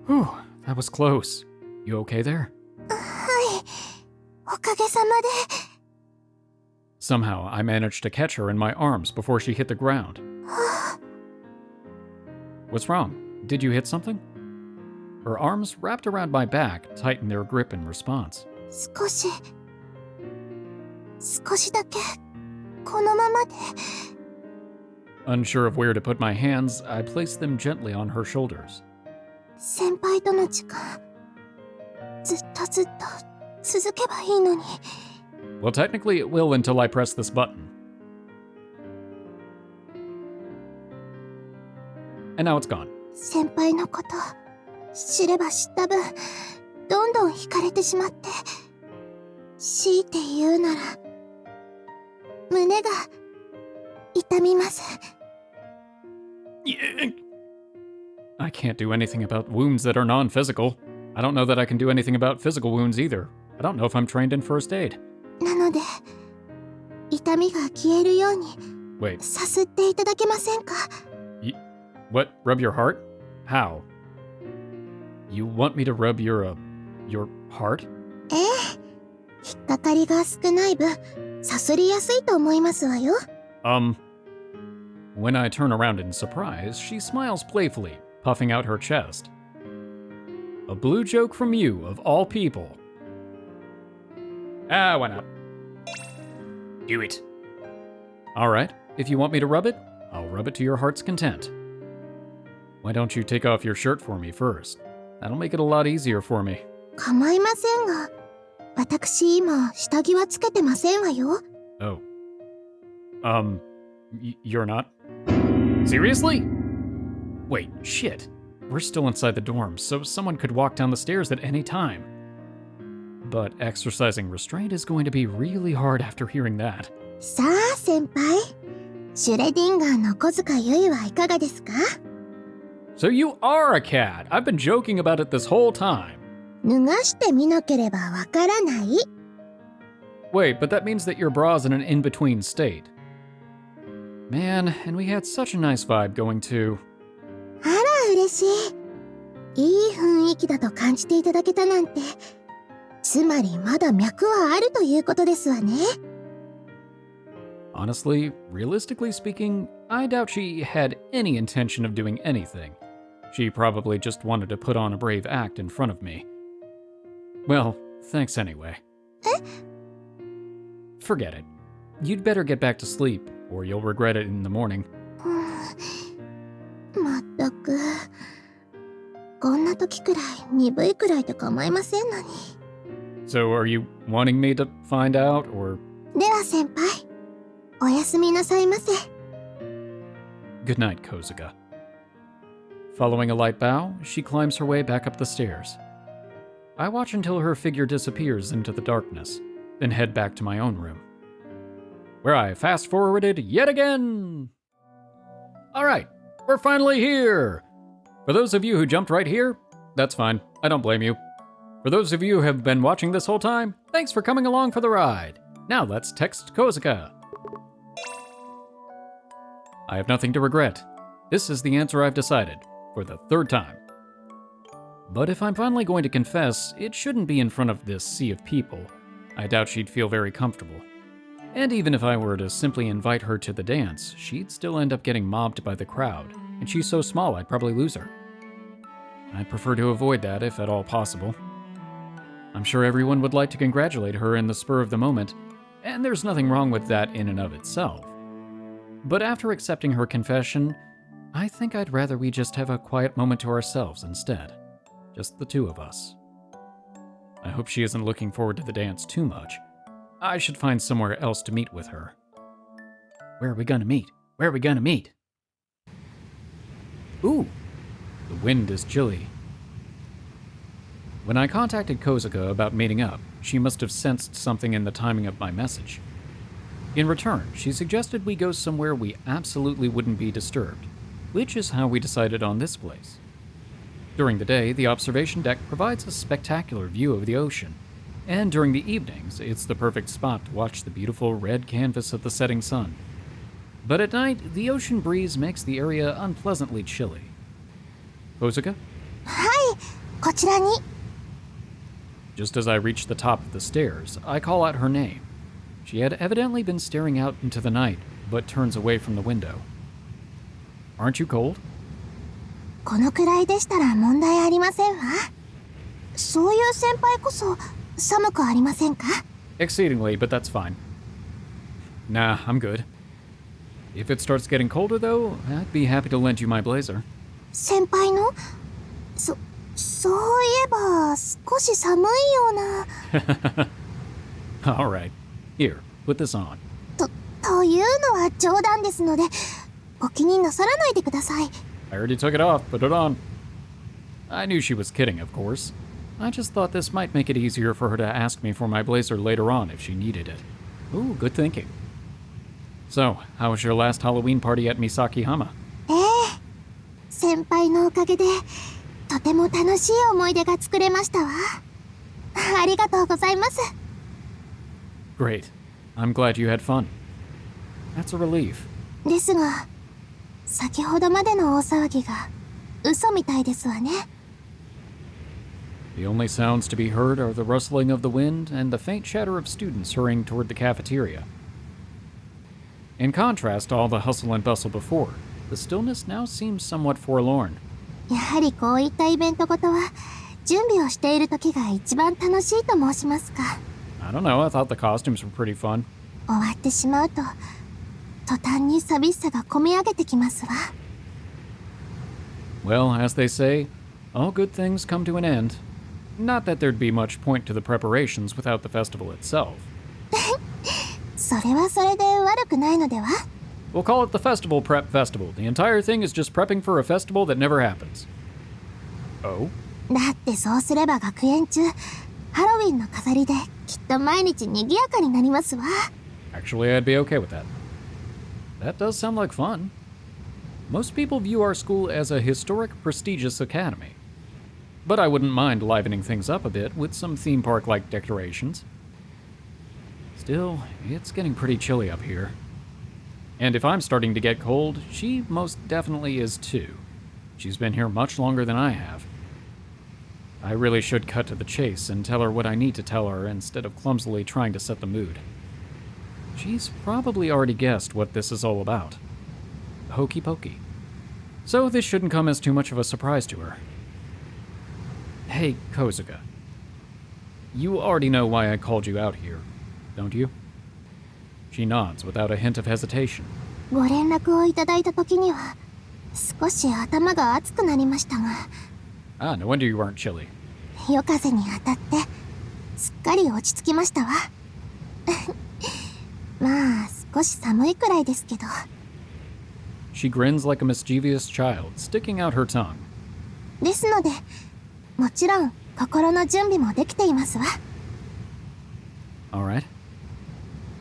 Speaker 1: Whew, that was close. You okay there?
Speaker 2: はい。おかげさまで。
Speaker 1: Somehow, I managed to catch her in my arms before she hit the ground. What's wrong? Did you hit something? Her arms wrapped around my back tightened their grip in response.
Speaker 2: 少しだけこのままで。
Speaker 1: Unsure of where to put my hands, I placed them gently on her shoulders.
Speaker 2: 先輩との時間ずっと続けばいいのに。
Speaker 1: Well, technically it will until I press this button. And now it's gone.
Speaker 2: 先輩のこと知れば知った分どんどん惹かれてしまって、強いて言うなら胸が痛みます。
Speaker 1: I can't do anything about wounds that are non-physical. I don't know that I can do anything about physical wounds either. I don't know if I'm trained in first aid.
Speaker 2: なので痛みが消えるように
Speaker 1: Wait,
Speaker 2: さすっていただけませんか？
Speaker 1: what? Rub your heart? How? You want me to rub your heart?
Speaker 2: ええ、引っかかりが少ない分さすりやすいと思いますわよ。
Speaker 1: When I turn around in surprise, she smiles playfully, puffing out her chest. A blue joke from you, of all people. Ah, why not? Do it. All right, if you want me to rub it, I'll rub it to your heart's content. Why don't you take off your shirt for me first? That'll make it a lot easier for me.
Speaker 2: 構いませんが、私今下着はつけてませんわよ。
Speaker 1: Oh. You're not? Seriously? Wait, shit. We're still inside the dorm, so someone could walk down the stairs at any time. But exercising restraint is going to be really hard after hearing that.
Speaker 2: さあ先輩、シュレディンガーの小塚ゆいはいかがですか？
Speaker 1: So you are a cat! I've been joking about it this whole time.
Speaker 2: 脱がしてみなければわからない。
Speaker 1: Wait, but that means that your bra's in an in-between state. Man, and we had such a nice vibe going too.
Speaker 2: あら嬉しい。いい雰囲気だと感じていただけたなんて、つまりまだ脈はあるということですわね。
Speaker 1: Honestly, realistically speaking, I doubt she had any intention of doing anything. She probably just wanted to put on a brave act in front of me. Well, thanks anyway. Forget it. You'd better get back to sleep, or you'll regret it in the morning.
Speaker 2: まったく、こんな時くらい鈍いくらいで構いませんのに。
Speaker 1: So are you wanting me to find out, or...?
Speaker 2: では先輩、おやすみなさいませ。
Speaker 1: Good night, Kozuka. Following a light bow, she climbs her way back up the stairs. I watch until her figure disappears into the darkness, then head back to my own room, where I fast-forwarded yet again! Alright, we're finally here! For those of you who jumped right here, that's fine, I don't blame you. For those of you who have been watching this whole time, thanks for coming along for the ride. Now let's text Kozuka. I have nothing to regret. This is the answer I've decided, for the 3rd time. But if I'm finally going to confess, it shouldn't be in front of this sea of people. I doubt she'd feel very comfortable. And even if I were to simply invite her to the dance, she'd still end up getting mobbed by the crowd, and she's so small I'd probably lose her. I'd prefer to avoid that if at all possible. I'm sure everyone would like to congratulate her in the spur of the moment, and there's nothing wrong with that in and of itself. But after accepting her confession, I think I'd rather we just have a quiet moment to ourselves instead. Just the 2 of us. I hope she isn't looking forward to the dance too much. I should find somewhere else to meet with her. Where are we gonna meet? Where are we gonna meet? Ooh, the wind is chilly. When I contacted Kozuka about meeting up, she must have sensed something in the timing of my message. In return, she suggested we go somewhere we absolutely wouldn't be disturbed, which is how we decided on this place. During the day, the observation deck provides a spectacular view of the ocean, and during the evenings, it's the perfect spot to watch the beautiful red canvas of the setting sun. But at night, the ocean breeze makes the area unpleasantly chilly. Kozuka?
Speaker 2: はい、こちらに。
Speaker 1: Just as I reach the top of the stairs, I call out her name. She had evidently been staring out into the night, but turns away from the window. Aren't you cold?
Speaker 2: このくらいでしたら問題ありませんわ。そういう先輩こそ寒くありませんか？
Speaker 1: Exceedingly, but that's fine. Nah, I'm good. If it starts getting colder, though, I'd be happy to lend you my blazer.
Speaker 2: 先輩の？そういえば少し寒いような。
Speaker 1: Alright. Here, put this on.
Speaker 2: というのは冗談ですので、お気になさらないでください。
Speaker 1: I already took it off. Put it on. I knew she was kidding, of course. I just thought this might make it easier for her to ask me for my blazer later on if she needed it. Ooh, good thinking. So, how was your last Halloween party at Misakihama?
Speaker 2: 先輩のおかげでとても楽しい思い出が作れましたわ。ありがとうございます。
Speaker 1: Great. I'm glad you had fun. That's a relief.
Speaker 2: ですが、先ほどまでの大騒ぎが嘘みたいですわね。
Speaker 1: The only sounds to be heard are the rustling of the wind and the faint chatter of students hurrying toward the cafeteria. In contrast to all the hustle and bustle before, the stillness now seems somewhat forlorn.
Speaker 2: やはりこういったイベントごとは準備をしている時が一番楽しいと申しますか。
Speaker 1: I don't know, I thought the costumes were pretty fun.
Speaker 2: 終わってしまうと途端に寂しさがこみ上げてきますわ。
Speaker 1: Well, as they say, all good things come to an end. Not that there'd be much point to the preparations without the festival itself.
Speaker 2: それはそれで悪くないのでは？
Speaker 1: We'll call it the Festival Prep Festival. The entire thing is just prepping for a festival that never happens. Oh?
Speaker 2: だってそうすれば学園中ハロウィンの飾りできっと毎日賑やかになりますわ。
Speaker 1: Actually, I'd be okay with that. That does sound like fun. Most people view our school as a historic, prestigious academy. But I wouldn't mind livening things up a bit with some theme park-like decorations. Still, it's getting pretty chilly up here. And if I'm starting to get cold, she most definitely is too. She's been here much longer than I have. I really should cut to the chase and tell her what I need to tell her instead of clumsily trying to set the mood. She's probably already guessed what this is all about. Hokey pokey. So this shouldn't come as too much of a surprise to her. Hey, Kozuka. You already know why I called you out here, don't you? She nods without a hint of hesitation.
Speaker 2: ご連絡をいただいた時には少し頭が熱くなりましたが、
Speaker 1: Ah, no wonder you weren't chilly.
Speaker 2: 夜風に当たってすっかり落ち着きましたわ。まあ少し寒いくらいですけど。
Speaker 1: She grins like a mischievous child, sticking out her tongue.
Speaker 2: ですので、もちろん心の準備もできていますわ。
Speaker 1: All right.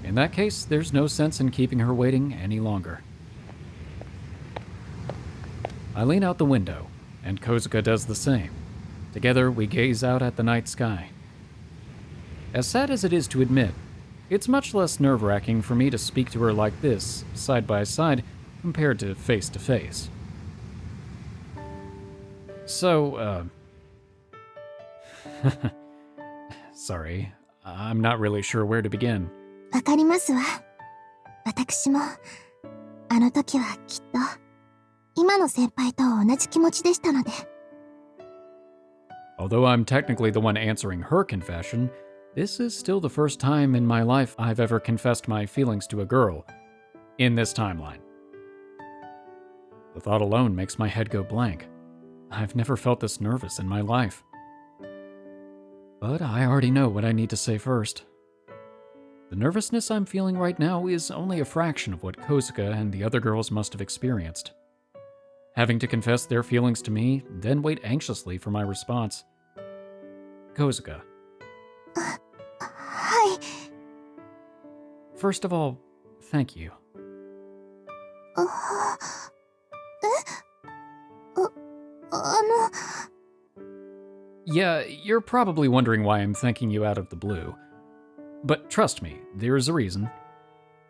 Speaker 1: In that case, there's no sense in keeping her waiting any longer. I lean out the window, and Kozuka does the same. Together, we gaze out at the night sky. As sad as it is to admit, it's much less nerve-wracking for me to speak to her like this, side by side, compared to face to face. So, sorry, I'm not really sure where to begin.
Speaker 2: わかりますわ。私もあの時はきっと今の先輩と同じ気持ちでしたので。
Speaker 1: Although I'm technically the one answering her confession, this is still the first time in my life I've ever confessed my feelings to a girl in this timeline. The thought alone makes my head go blank. I've never felt this nervous in my life. But I already know what I need to say first. The nervousness I'm feeling right now is only a fraction of what Kozuka and the other girls must have experienced. Having to confess their feelings to me, then wait anxiously for my response. Kozuka.
Speaker 2: はい。
Speaker 1: First of all, thank you.
Speaker 2: あ
Speaker 1: Yeah, you're probably wondering why I'm thanking you out of the blue. But trust me, there's a reason.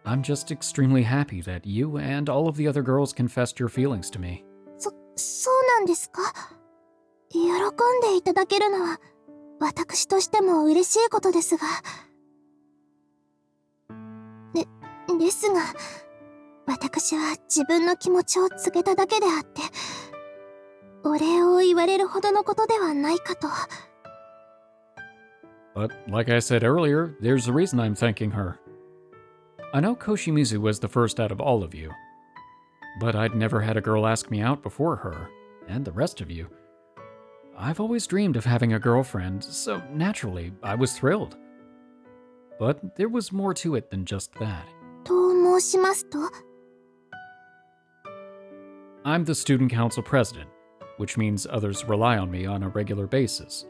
Speaker 1: I'm just extremely happy that you and all of the other girls confessed your feelings to me.
Speaker 2: そうなんですか。喜んでいただけるのは私としても嬉しいことですが。ですが、私は自分の気持ちを告げただけであって、お礼を言われるほどのことではないかと。
Speaker 1: But like I said earlier, there's a reason I'm thanking her. I know Koshimizu was the first out of all of you, but I'd never had a girl ask me out before her, and the rest of you. I've always dreamed of having a girlfriend, so naturally, I was thrilled. But there was more to it than just that.
Speaker 2: と申しますと?
Speaker 1: I'm the student council president, which means others rely on me on a regular basis.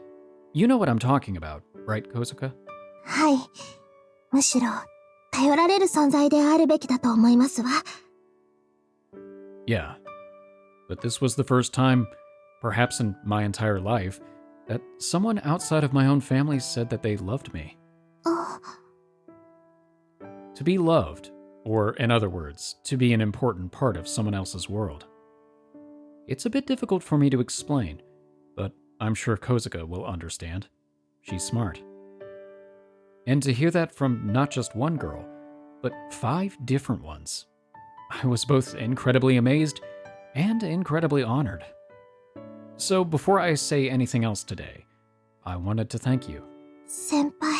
Speaker 1: You know what I'm talking about, right, Kozuka?
Speaker 2: はい。むしろ、頼られる存在であるべきだと思いますわ。
Speaker 1: Yeah. But this was the first time, perhaps in my entire life, that someone outside of my own family said that they loved me. To be loved, or in other words, to be an important part of someone else's world. It's a bit difficult for me to explain, but I'm sure Kozuka will understand. She's smart. And to hear that from not just one girl, but 5 different ones, I was both incredibly amazed and incredibly honored. So before I say anything else today, I wanted to thank you.
Speaker 2: 先輩。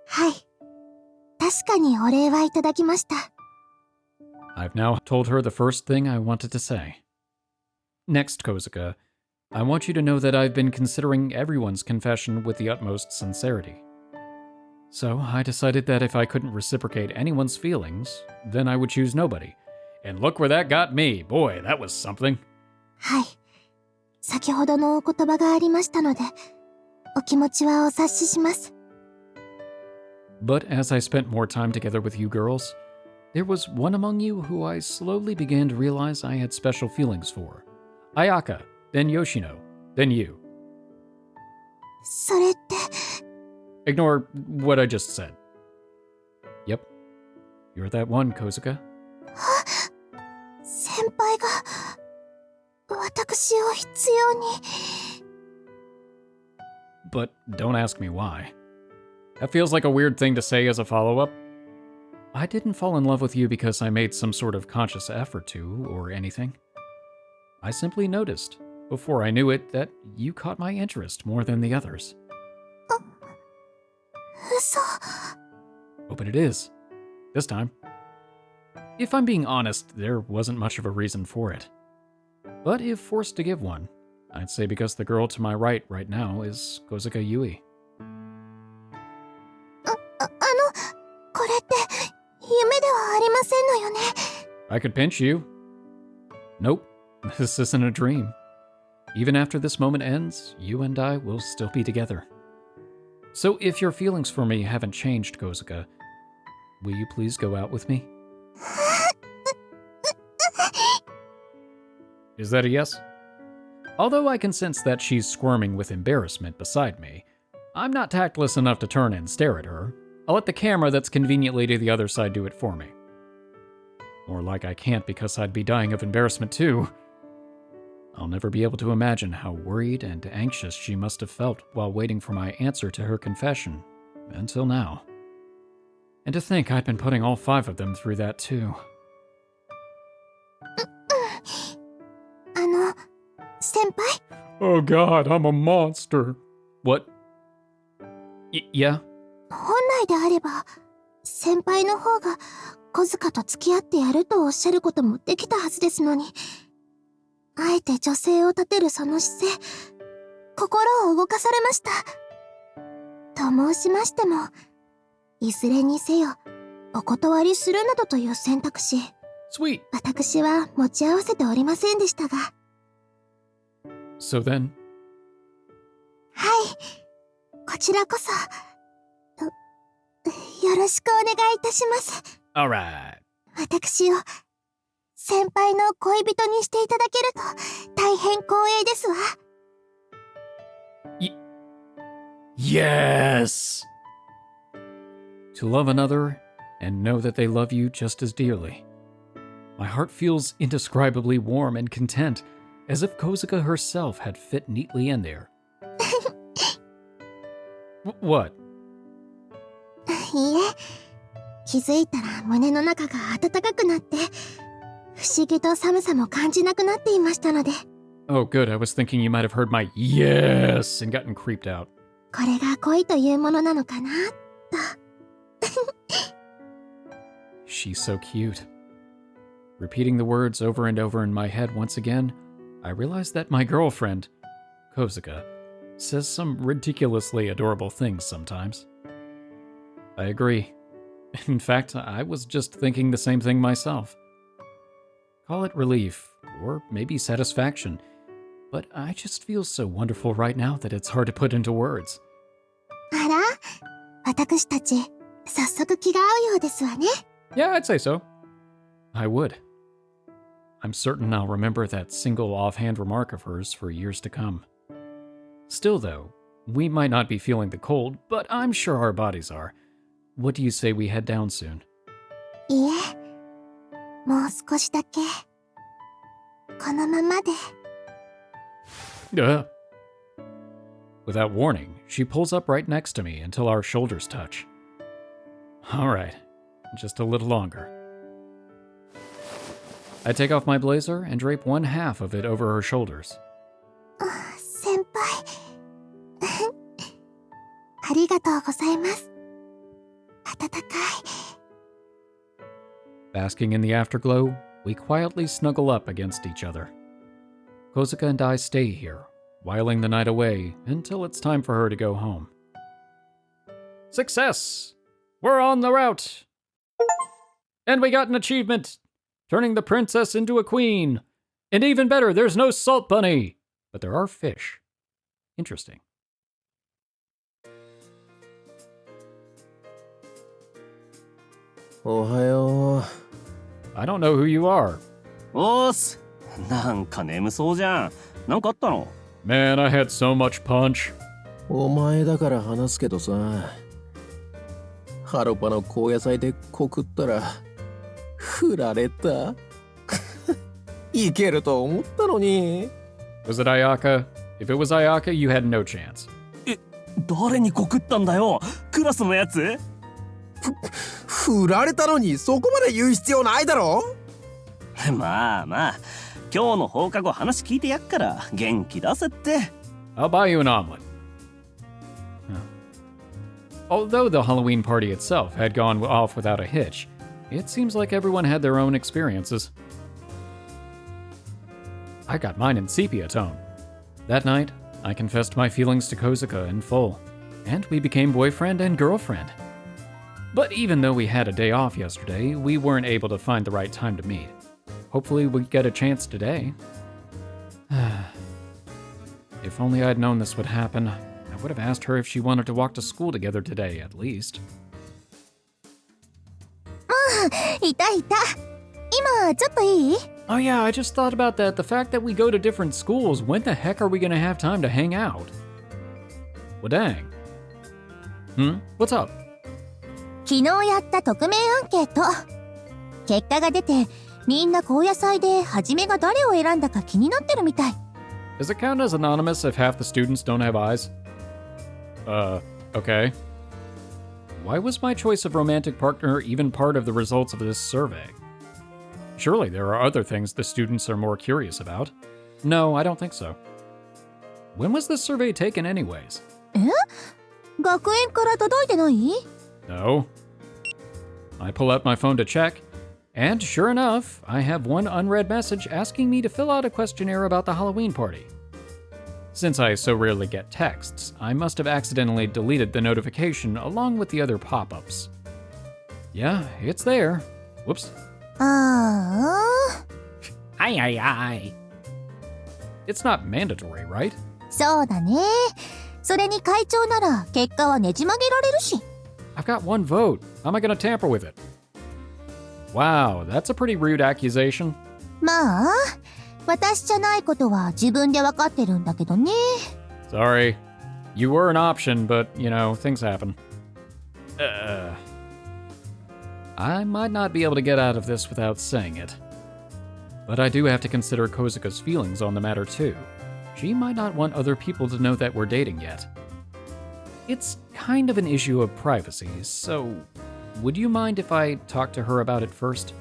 Speaker 2: はい。確かにお礼はいただきました。
Speaker 1: I've now told her the first thing I wanted to say. Next, Kozuka, I want you to know that I've been considering everyone's confession with the utmost sincerity. So I decided that if I couldn't reciprocate anyone's feelings, then I would choose nobody. And look where that got me. Boy, that was something.
Speaker 2: はい。先ほどのお言葉がありましたので、お気持ちはお察しします。
Speaker 1: But as I spent more time together with you girls, there was one among you who I slowly began to realize I had special feelings for. Ayaka, then Yoshino, then you.
Speaker 2: それって。
Speaker 1: Ignore what I just said. Yep, you're that one, Kozuka.
Speaker 2: 先輩が私を必要に。
Speaker 1: But don't ask me why. That feels like a weird thing to say as a follow-up. I didn't fall in love with you because I made some sort of conscious effort to, or anything. I simply noticed, before I knew it, that you caught my interest more than the others.
Speaker 2: 嘘。
Speaker 1: Oh, but it is. This time. If I'm being honest, there wasn't much of a reason for it. But if forced to give one, I'd say because the girl to my right now is Kozuka Yui.
Speaker 2: これって夢ではありませんのよね。
Speaker 1: I could pinch you. Nope, this isn't a dream. Even after this moment ends, you and I will still be together. So if your feelings for me haven't changed, Kozuka, will you please go out with me? Is that a yes? Although I can sense that she's squirming with embarrassment beside me, I'm not tactless enough to turn and stare at her. I'll let the camera that's conveniently to the other side do it for me. More like I can't because I'd be dying of embarrassment too. I'll never be able to imagine how worried and anxious she must have felt while waiting for my answer to her confession, until now. And to think I'd been putting all 5 of them through that too.
Speaker 2: 先輩?
Speaker 1: Oh god, I'm a monster. What? Yeah?
Speaker 2: 本来であれば、先輩の方が小塚と付き合ってやるとおっしゃることもできたはずですのに、あえて女性を立てるその姿勢、心を動かされました。と申しましても、いずれにせよ、お断りするなどという選択肢、
Speaker 1: Sweet.
Speaker 2: 私は持ち合わせておりませんでしたが。
Speaker 1: So then?
Speaker 2: はい、こちらこそ。よろしくお願いいたします。
Speaker 1: Alright.
Speaker 2: 私を先輩の恋人にしていただけると大変光栄ですわ。
Speaker 1: Yes! To love another and know that they love you just as dearly. My heart feels indescribably warm and content, as if Kozuka herself had fit neatly in there. What?
Speaker 2: いいえ、気づいたら胸の中が温かくなって、不思議と寒さも感じなくなっていましたので。
Speaker 1: Oh, good. I was thinking you might have heard my yes and gotten creeped out.
Speaker 2: これが恋というものなのかな、と。
Speaker 1: She's so cute. Repeating the words over and over in my head once again, I realized that my girlfriend, Kozuka, says some ridiculously adorable things sometimes. I agree. In fact, I was just thinking the same thing myself. Call it relief, or maybe satisfaction, but I just feel so wonderful right now that it's hard to put into words.
Speaker 2: あら、私たち、早速気が合うようですわね。
Speaker 1: Yeah, I'd say so. I would. I'm certain I'll remember that single offhand remark of hers for years to come. Still, though, we might not be feeling the cold, but I'm sure our bodies are. What do you say we head down soon?
Speaker 2: いえ、もう少しだけ。このままで。
Speaker 1: Without warning, she pulls up right next to me until our shoulders touch. All right, just a little longer. I take off my blazer and drape one half of it over her shoulders.
Speaker 2: 先輩。ありがとうございます。暖かい。
Speaker 1: Basking in the afterglow, we quietly snuggle up against each other. Kozuka and I stay here, whiling the night away until it's time for her to go home. Success! We're on the route! And we got an achievement! Turning the princess into a queen! And even better, there's no salt bunny! But there are fish. Interesting.
Speaker 3: Ohayo.
Speaker 1: I don't know who you are.
Speaker 4: おーす。なんか眠そうじゃん。なんかあったの？
Speaker 1: Man, I had so much punch.
Speaker 3: お前だから話すけどさ、ハロパの高野菜で告ったら振られた。いけると思ったのに。
Speaker 1: Was it Ayaka? If it was Ayaka, you had no chance.
Speaker 4: 誰に告ったんだよ？クラスのやつ？
Speaker 3: 振られたのにそこまで言う必要ないだろ。
Speaker 4: まあまあ、今日の放課後話聞いてやっから元気出せって。
Speaker 1: I'll buy you an omelet. Although the Halloween party itself had gone off without a hitch, it seems like everyone had their own experiences. I got mine in sepia tone. That night, I confessed my feelings to Kozuka in full, and we became boyfriend and girlfriend. But even though we had a day off yesterday, we weren't able to find the right time to meet. Hopefully we get a chance today. If only I'd known this would happen, I would have asked her if she wanted to walk to school together today, at least.
Speaker 2: いたいた。今ちょっといい？
Speaker 1: Oh yeah, I just thought about that. The fact that we go to different schools, when the heck are we gonna have time to hang out? Well, dang. What's up?
Speaker 2: 昨日やった匿名アンケート。結果が出て、みんな高野菜ではじめが誰を選んだか気になってるみたい。
Speaker 1: Does it count as anonymous if half the students don't have eyes? Okay. Why was my choice of romantic partner even part of the results of this survey? Surely there are other things the students are more curious about. No, I don't think so. When was this survey taken anyways?
Speaker 2: 学園から届いてない？
Speaker 1: No. I pull out my phone to check, and sure enough, I have one unread message asking me to fill out a questionnaire about the Halloween party. Since I so rarely get texts, I must have accidentally deleted the notification along with the other pop-ups. Yeah, it's there. Whoops.
Speaker 2: ああ。
Speaker 1: Aye. It's not mandatory, right?
Speaker 2: そうだね。それに会長なら結果はねじ曲げられるし。
Speaker 1: I've got one vote. How am I going to tamper with it? Wow, that's a pretty rude accusation.
Speaker 2: まあ、私じゃないことは自分でわかってるんだけどね。
Speaker 1: Sorry. You were an option, but, you know, things happen. I might not be able to get out of this without saying it. But I do have to consider Kozuka's feelings on the matter too. She might not want other people to know that we're dating yet. It's kind of an issue of privacy, so would you mind if I talk to her about it first?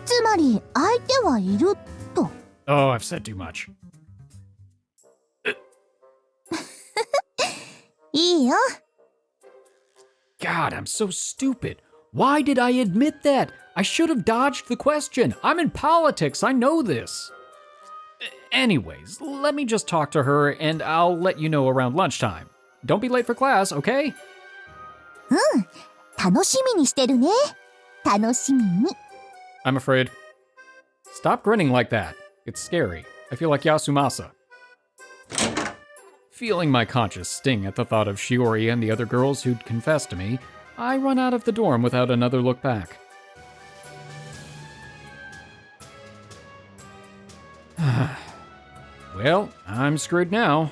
Speaker 2: つまり相手はいると。
Speaker 1: Oh, I've said too much.
Speaker 2: いいよ。
Speaker 1: God, I'm so stupid. Why did I admit that? I should have dodged the question. I'm in politics, I know this. Anyways, let me just talk to her and I'll let you know around lunchtime. Don't be late for class, okay?
Speaker 2: 楽しみにしてるね。楽しみに。
Speaker 1: I'm afraid. Stop grinning like that. It's scary. I feel like Yasumasa. Feeling my conscience sting at the thought of Shiori and the other girls who'd confessed to me, I run out of the dorm without another look back. Well, I'm screwed now.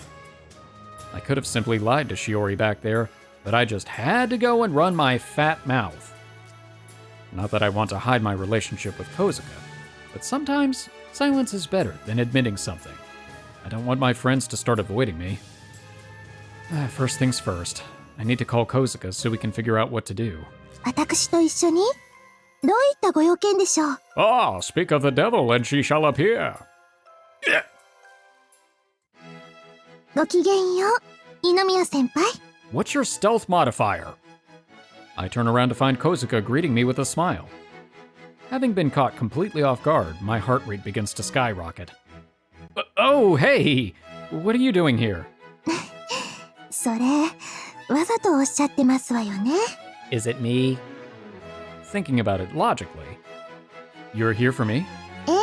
Speaker 1: I could have simply lied to Shiori back there, but I just had to go and run my fat mouth. Not that I want to hide my relationship with Kozuka, but sometimes silence is better than admitting something. I don't want my friends to start avoiding me. First things first, I need to call Kozuka so we can figure out what to do.
Speaker 2: 私と一緒に？どういったご用件でしょう？
Speaker 1: Ah, speak of the devil and she shall appear.
Speaker 2: ごきげんよう、二宮先輩。
Speaker 1: What's your stealth modifier? I turn around to find Kozuka greeting me with a smile. Having been caught completely off guard, my heart rate begins to skyrocket. Oh, hey! What are you doing here?
Speaker 2: それ、わざとおっしゃってますわよね。
Speaker 1: Is it me? Thinking about it logically. You're here for me?
Speaker 2: ええ、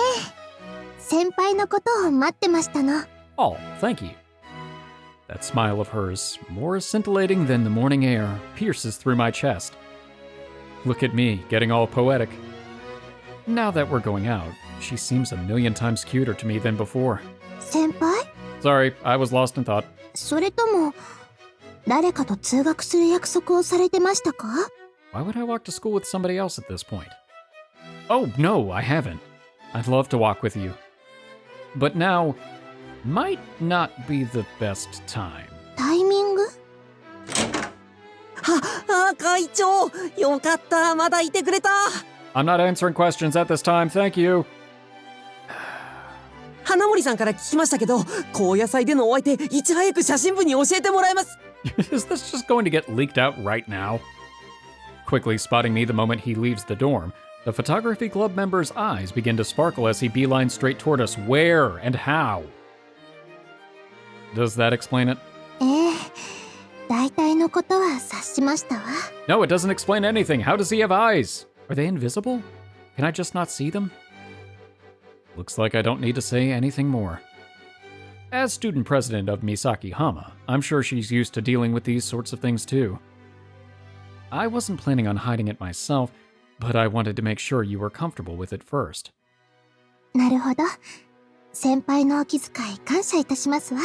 Speaker 2: 先輩のことを待ってましたの。
Speaker 1: Oh, thank you. That smile of hers, more scintillating than the morning air, pierces through my chest. Look at me, getting all poetic. Now that we're going out, she seems a million times cuter to me than before.
Speaker 2: 先輩？
Speaker 1: Sorry, I was lost in thought.
Speaker 2: それとも、誰かと通学する約束をされてましたか？
Speaker 1: Why would I walk to school with somebody else at this point? Oh, no, I haven't. I'd love to walk with you. But now might not be the best time.
Speaker 2: タイミング？
Speaker 5: 会長、よかった、まだいてくれた。
Speaker 1: I'm not answering questions at this time, thank you.
Speaker 5: 花森さんから聞きましたけど、高野菜でのお相手、いち早く写真部に教えてもらえます。
Speaker 1: Is this just going to get leaked out right now? Quickly spotting me the moment he leaves the dorm, the photography club member's eyes begin to sparkle as he beelines straight toward us. Where and how? Does that explain it?
Speaker 2: ええ、大体のことは察しましたわ。
Speaker 1: No, it doesn't explain anything. How does he have eyes? Are they invisible? Can I just not see them? Looks like I don't need to say anything more. As student president of Misakihama, I'm sure she's used to dealing with these sorts of things too. I wasn't planning on hiding it myself, but I wanted to make sure you were comfortable with it first.
Speaker 2: なるほど。先輩のお気遣い感謝いたしますわ。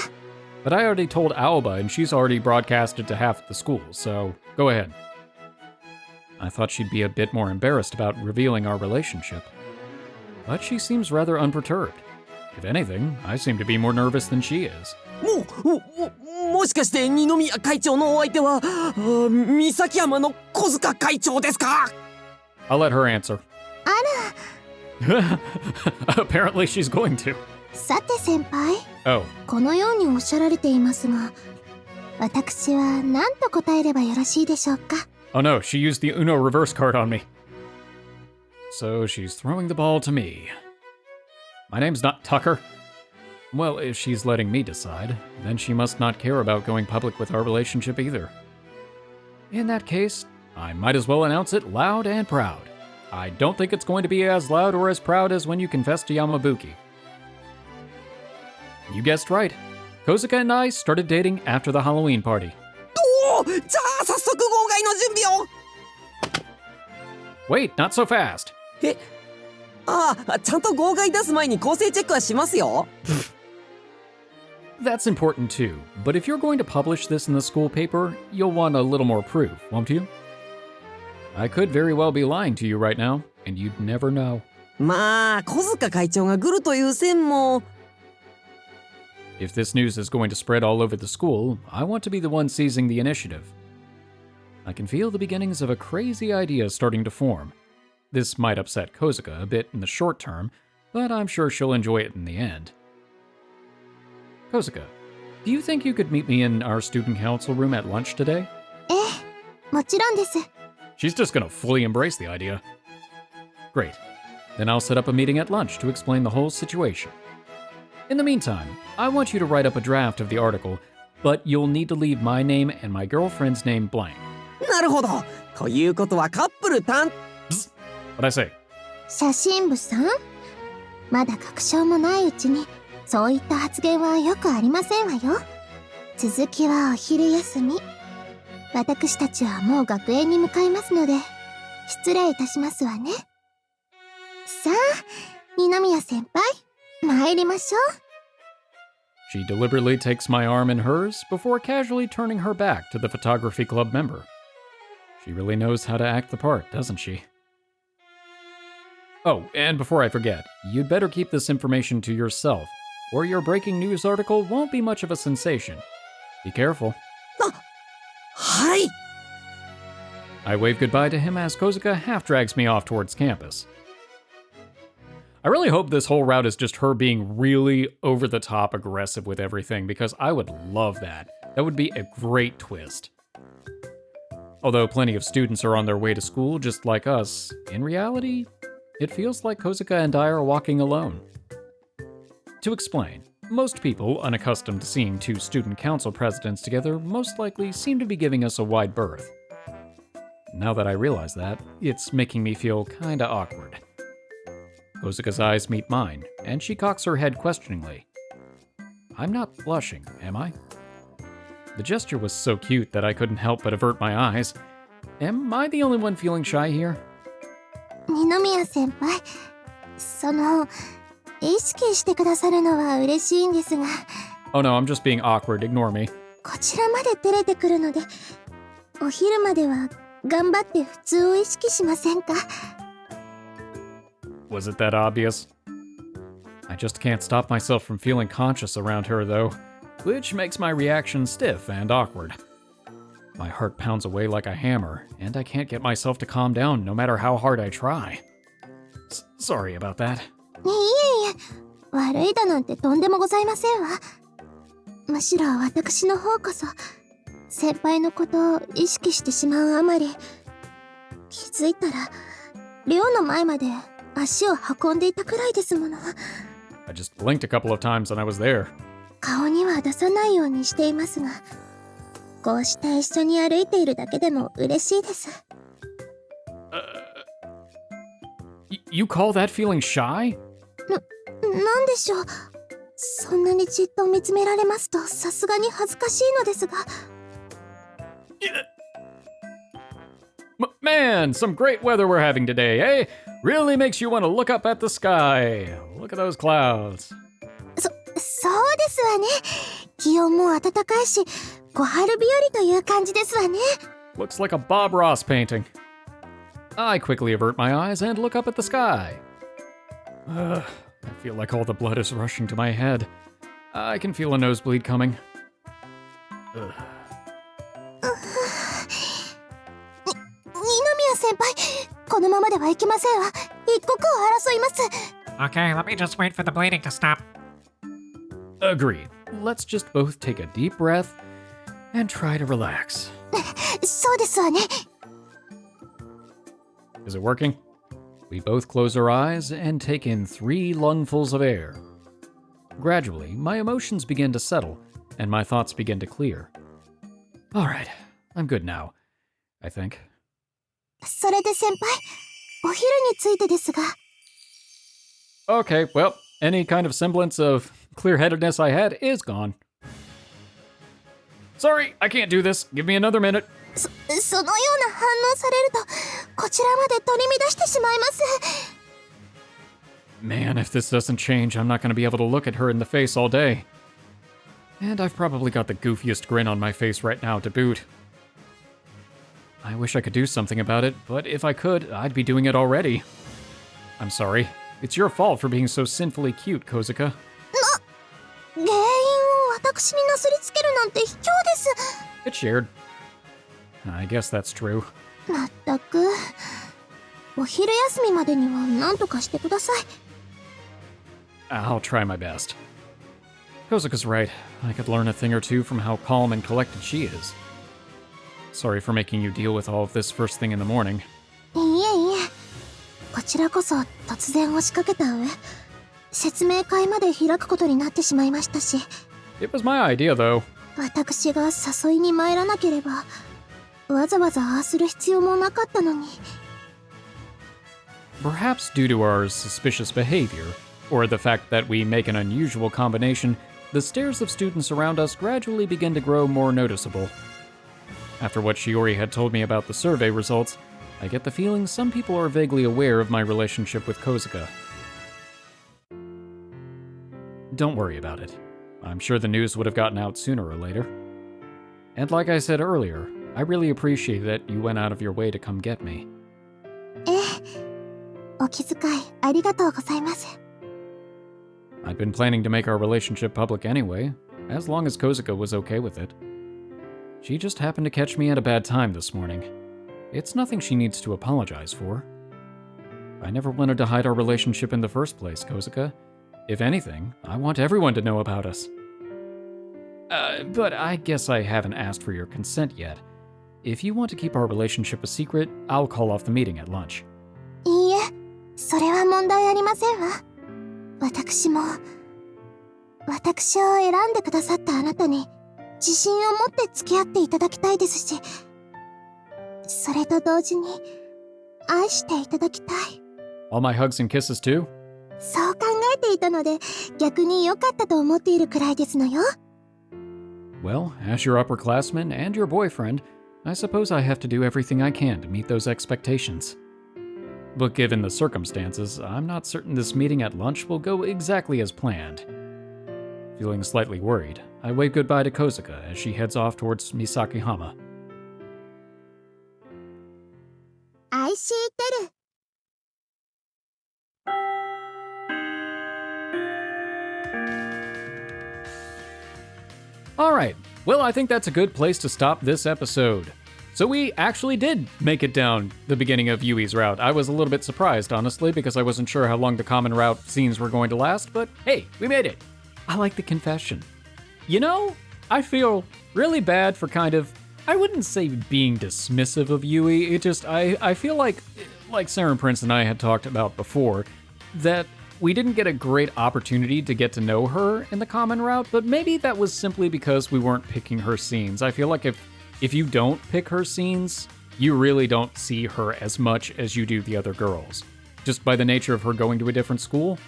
Speaker 1: But I already told Aoba and she's already broadcasted to half the school, so go ahead. I thought she'd be a bit more embarrassed about revealing our relationship. But she seems rather unperturbed. If anything, I seem to be more nervous than she is.
Speaker 5: もしかして二宮会長のお相手は、三崎山の小塚会長ですか？
Speaker 1: I'll let her answer.
Speaker 2: あら、
Speaker 1: Apparently she's going to.
Speaker 2: さて先輩、
Speaker 1: Oh,
Speaker 2: このようにおっしゃられていますが、私は何と答えればよろしいでしょうか？
Speaker 1: oh no, she used the Uno reverse card on me. So she's throwing the ball to me. My name's not Tucker. Well, if she's letting me decide, then she must not care about going public with our relationship either. In that case, I might as well announce it loud and proud. I don't think it's going to be as loud or as proud as when you confessed to Yamabuki. You guessed right. Kozuka and I started dating after the Halloween party.
Speaker 5: おお、じゃあ早速号外の準備を。
Speaker 1: Wait, not so fast.
Speaker 5: ちゃんと号外出す前に構成チェックはしますよ。
Speaker 1: That's important too, but if you're going to publish this in the school paper, you'll want a little more proof, won't you? I could very well be lying to you right now, and you'd never know.
Speaker 5: まあ小塚会長がグルという線も。
Speaker 1: If this news is going to spread all over the school, I want to be the one seizing the initiative. I can feel the beginnings of a crazy idea starting to form. This might upset Kozuka a bit in the short term, but I'm sure she'll enjoy it in the end. Kozuka, do you think you could meet me in our student council room at lunch today?
Speaker 2: ええ、もちろんです。
Speaker 1: She's just gonna fully embrace the idea. Great. Then I'll set up a meeting at lunch to explain the whole situation. In the meantime, I want you to write up a draft of the article, but you'll need to leave my name and my girlfriend's name blank.
Speaker 5: なるほど。ということはカップル単。
Speaker 1: Bzz. What'd I say?
Speaker 2: 写真部さん、まだ確証もないうちにそういった発言はよくありませんわよ。続きはお昼休み。私たちはもう学園に向かいますので失礼いたしますわね。さあ、二宮先輩、参りましょう。
Speaker 1: She deliberately takes my arm in hers before casually turning her back to the photography club member. She really knows how to act the part, doesn't she? Oh, and before I forget, you'd better keep this information to yourself, or your breaking news article won't be much of a sensation. Be careful.
Speaker 5: はい。
Speaker 1: I wave goodbye to him as Kozuka half drags me off towards campus. I really hope this whole route is just her being really over-the-top aggressive with everything, because I would love that. That would be a great twist. Although plenty of students are on their way to school just like us, in reality, it feels like Kozuka and I are walking alone. To explain, most people unaccustomed to seeing two student council presidents together most likely seem to be giving us a wide berth. Now that I realize that, it's making me feel kinda awkward. Kozuka's eyes meet mine, and she cocks her head questioningly. I'm not blushing, am I? The gesture was so cute that I couldn't help but avert my eyes. Am I the only one feeling shy here?
Speaker 2: 二宮先輩、意識してくださるのは嬉しいんですが、
Speaker 1: Oh no, I'm just being awkward, ignore me.
Speaker 2: こちらまで照れてくるので、お昼までは頑張って普通を意識しませんか？
Speaker 1: Was it that obvious? I just can't stop myself from feeling conscious around her though, which makes my reaction stiff and awkward. My heart pounds away like a hammer, and I can't get myself to calm down no matter how hard I try. Sorry about that.
Speaker 2: いえいえ、悪いだなんてとんでもございませんわ。むしろ私の方こそ、先輩のことを意識してしまうあまり、気づいたら、寮の前まで足を運んでいたくらいですもの。
Speaker 1: I just blinked a couple of times and I was there.
Speaker 2: 顔には出さないようにしていますが、こうして一緒に歩いているだけでも嬉しいです。
Speaker 1: You call that feeling shy?
Speaker 2: なんでしょう。そんなにじっと見つめられますとさすがに恥ずかしいのですが。
Speaker 1: Man, some great weather we're having today, eh? Really makes you want to look up at the sky. Look at those clouds.
Speaker 2: そうですわね。気温も暖かいし、小春日和という感じですわね。
Speaker 1: Looks like a Bob Ross painting. I quickly avert my eyes and look up at the sky. I feel like all the blood is rushing to my head. I can feel a nosebleed coming.
Speaker 2: 二宮先輩、このままではいけませんわ。一刻を争います。
Speaker 6: Okay, let me just wait for the bleeding to stop.
Speaker 1: Agreed. Let's just both take a deep breath and try to relax.
Speaker 2: そうですわね。
Speaker 1: Is it working? We both close our eyes and take in 3 lungfuls of air. Gradually, my emotions begin to settle, and my thoughts begin to clear. All right, I'm good now, I think.
Speaker 2: それで先輩、お昼についてですが。
Speaker 1: Okay, well, any kind of semblance of clear-headedness I had is gone. Sorry, I can't do this. Give me another minute.
Speaker 2: そのような反応されると、こちらまで取り乱してしまいます。
Speaker 1: Man, if this doesn't change, I'm not going to be able to look at her in the face all day. And I've probably got the goofiest grin on my face right now to boot. I wish I could do something about it, but if I could, I'd be doing it already. I'm sorry. It's your fault for being so sinfully cute, Kozuka.
Speaker 2: 原因を私になすりつけるなんて卑怯です。
Speaker 1: It's shared. I guess that's true.
Speaker 2: まったく。お昼休みまでには何とかしてください。
Speaker 1: I'll try my best. Kozuka's right. I could learn a thing or two from how calm and collected she is. Sorry for making you deal with all of this first thing in the morning.
Speaker 2: いえいえ。こちらこそ突然押しかけた上、説明会まで開くことになってしまいましたし。
Speaker 1: It was my idea, though.
Speaker 2: 私が誘いに参らなければ、わざわざああする必要もなかったのに。
Speaker 1: Perhaps due to our suspicious behavior, or the fact that we make an unusual combination, the stares of students around us gradually begin to grow more noticeable. After what Shiori had told me about the survey results, I get the feeling some people are vaguely aware of my relationship with Kozuka. Don't worry about it. I'm sure the news would have gotten out sooner or later. And like I said earlier, I really appreciate that you went out of your way to come get me.
Speaker 2: ええ。お気遣いありがとうございます。
Speaker 1: I'd been planning to make our relationship public anyway, as long as Kozuka was okay with it. She just happened to catch me at a bad time this morning. It's nothing she needs to apologize for. I never wanted to hide our relationship in the first place, Kozuka. If anything, I want everyone to know about us. But I guess I haven't asked for your consent yet. If you want to keep our relationship a secret, I'll call off the meeting at lunch.
Speaker 2: いいえ、それは問題ありませんわ。私も、私を選んでくださったあなたに自信を持って付き合っていただきたいですし、それと同時に愛していただきたい。
Speaker 1: All my hugs and kisses too?
Speaker 2: そう考えていたので、逆に良かったと思っているくらいですのよ。
Speaker 1: Well, as your upperclassman and your boyfriend, I suppose I have to do everything I can to meet those expectations. But given the circumstances, I'm not certain this meeting at lunch will go exactly as planned. Feeling slightly worried, I wave goodbye to Kozuka as she heads off towards Misakihama.
Speaker 2: IxSHE Tell.
Speaker 1: Alright, well, I think that's a good place to stop this episode. So we actually did make it down the beginning of Yui's route. I was a little bit surprised, honestly, because I wasn't sure how long the common route scenes were going to last, but hey, we made it. I like the confession. You know, I feel really bad for kind of, I wouldn't say being dismissive of Yui, it just, I feel like Sarah Prince and I had talked about before, that we didn't get a great opportunity to get to know her in the common route, but maybe that was simply because we weren't picking her scenes. I feel like if you don't pick her scenes, you really don't see her as much as you do the other girls, just by the nature of her going to a different school.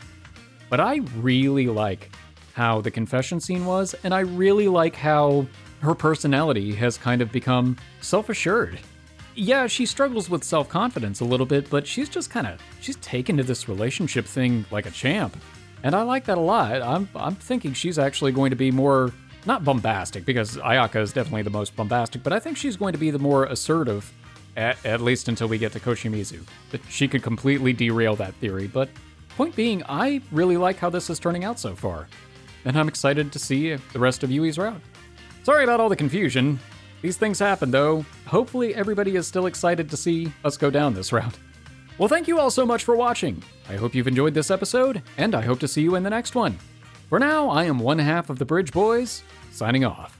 Speaker 1: But I really like how the confession scene was, and I really like how her personality has kind of become self-assured. Yeah, she struggles with self-confidence a little bit, but she's just she's taken to this relationship thing like a champ. And I like that a lot. I'm thinking she's actually going to be more, not bombastic, because Ayaka is definitely the most bombastic, but I think she's going to be the more assertive, at least until we get to Koshimizu. But she could completely derail that theory, but point being, I really like how this is turning out so far. And I'm excited to see the rest of Yui's route. Sorry about all the confusion. These things happen, though. Hopefully everybody is still excited to see us go down this route. Well, thank you all so much for watching. I hope you've enjoyed this episode, and I hope to see you in the next one. For now, I am one half of the Bridge Boys, signing off.